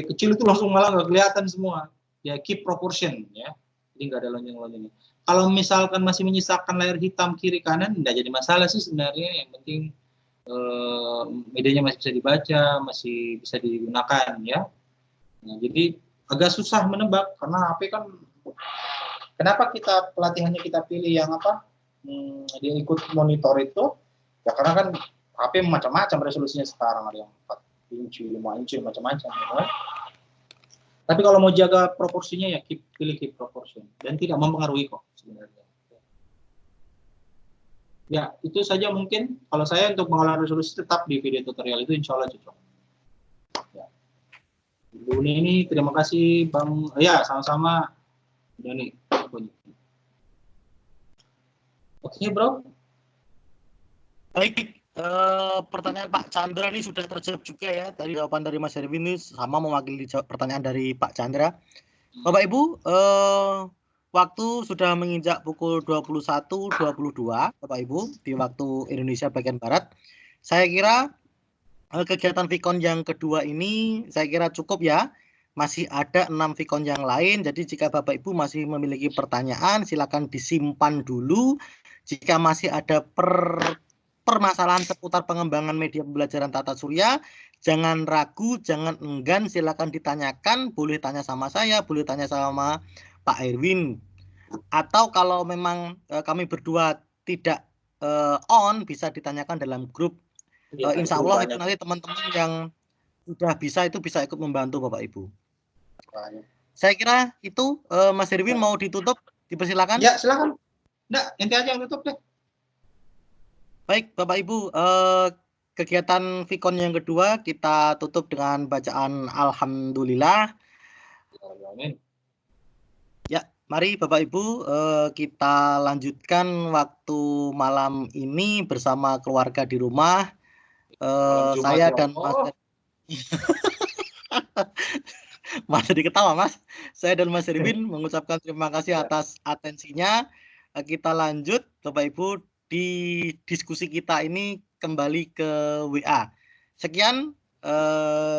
Speaker 1: kecil itu langsung malah nggak kelihatan semua. Ya keep proportion, ya. Jadi nggak ada lonjong-lonjongnya. Kalau misalkan masih menyisakan layar hitam kiri kanan, nggak jadi masalah sih sebenarnya. Yang penting medianya masih bisa dibaca, masih bisa digunakan, ya. Nah, jadi agak susah menebak karena HP kan. Kenapa kita pelatihannya kita pilih yang apa? Dia ikut monitor itu, ya karena kan HP macam-macam resolusinya sekarang, ada yang 4 inci, 5 inci, macam-macam. Ya. Tapi kalau mau jaga proporsinya ya pilih keep proportion dan tidak mempengaruhi kok sebenarnya. Ya itu saja mungkin. Kalau saya untuk pengolahan resolusi tetap di video tutorial itu insya Allah cocok. Ya. Bu Nini, terima kasih Bang. Ya sama-sama. Doni. Oke bro.
Speaker 2: Baik, pertanyaan Pak Chandra ini sudah terjawab juga ya. Tadi jawaban dari Mas Erwin ini sama mewakili pertanyaan dari Pak Chandra. Bapak Ibu, waktu sudah menginjak pukul 21.22, Bapak Ibu, di waktu Indonesia bagian Barat. Saya kira kegiatan Vicon yang kedua ini saya kira cukup ya. Masih ada 6 Vicon yang lain. Jadi jika Bapak Ibu masih memiliki pertanyaan, silakan disimpan dulu. Jika masih ada permasalahan seputar pengembangan media pembelajaran tata surya, jangan ragu, jangan enggan, silakan ditanyakan. Boleh tanya sama saya, boleh tanya sama Pak Erwin. Atau kalau memang kami berdua tidak on, bisa ditanyakan dalam grup. Insya Allah itu nanti teman-teman yang sudah bisa itu bisa ikut membantu Bapak Ibu. Saya kira itu Mas Erwin mau ditutup, dipersilakan.
Speaker 1: Ya silakan. Nggak, nanti aja yang tutup deh.
Speaker 2: Baik Bapak Ibu, kegiatan Vicon yang kedua kita tutup dengan bacaan Alhamdulillah. Ya, mari Bapak Ibu kita lanjutkan waktu malam ini bersama keluarga di rumah. Saya dan Mas Mas jadi ketawa Mas. Saya dan Mas Erwin mengucapkan terima kasih atas atensinya. Kita lanjut Bapak Ibu di diskusi kita ini kembali ke WA. Sekian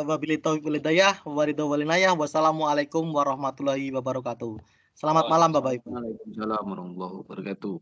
Speaker 2: wabillahi taufiq wal hidayah wassalamualaikum warahmatullahi wabarakatuh. Selamat malam Bapak Ibu.
Speaker 4: Waalaikumsalam warahmatullahi wabarakatuh.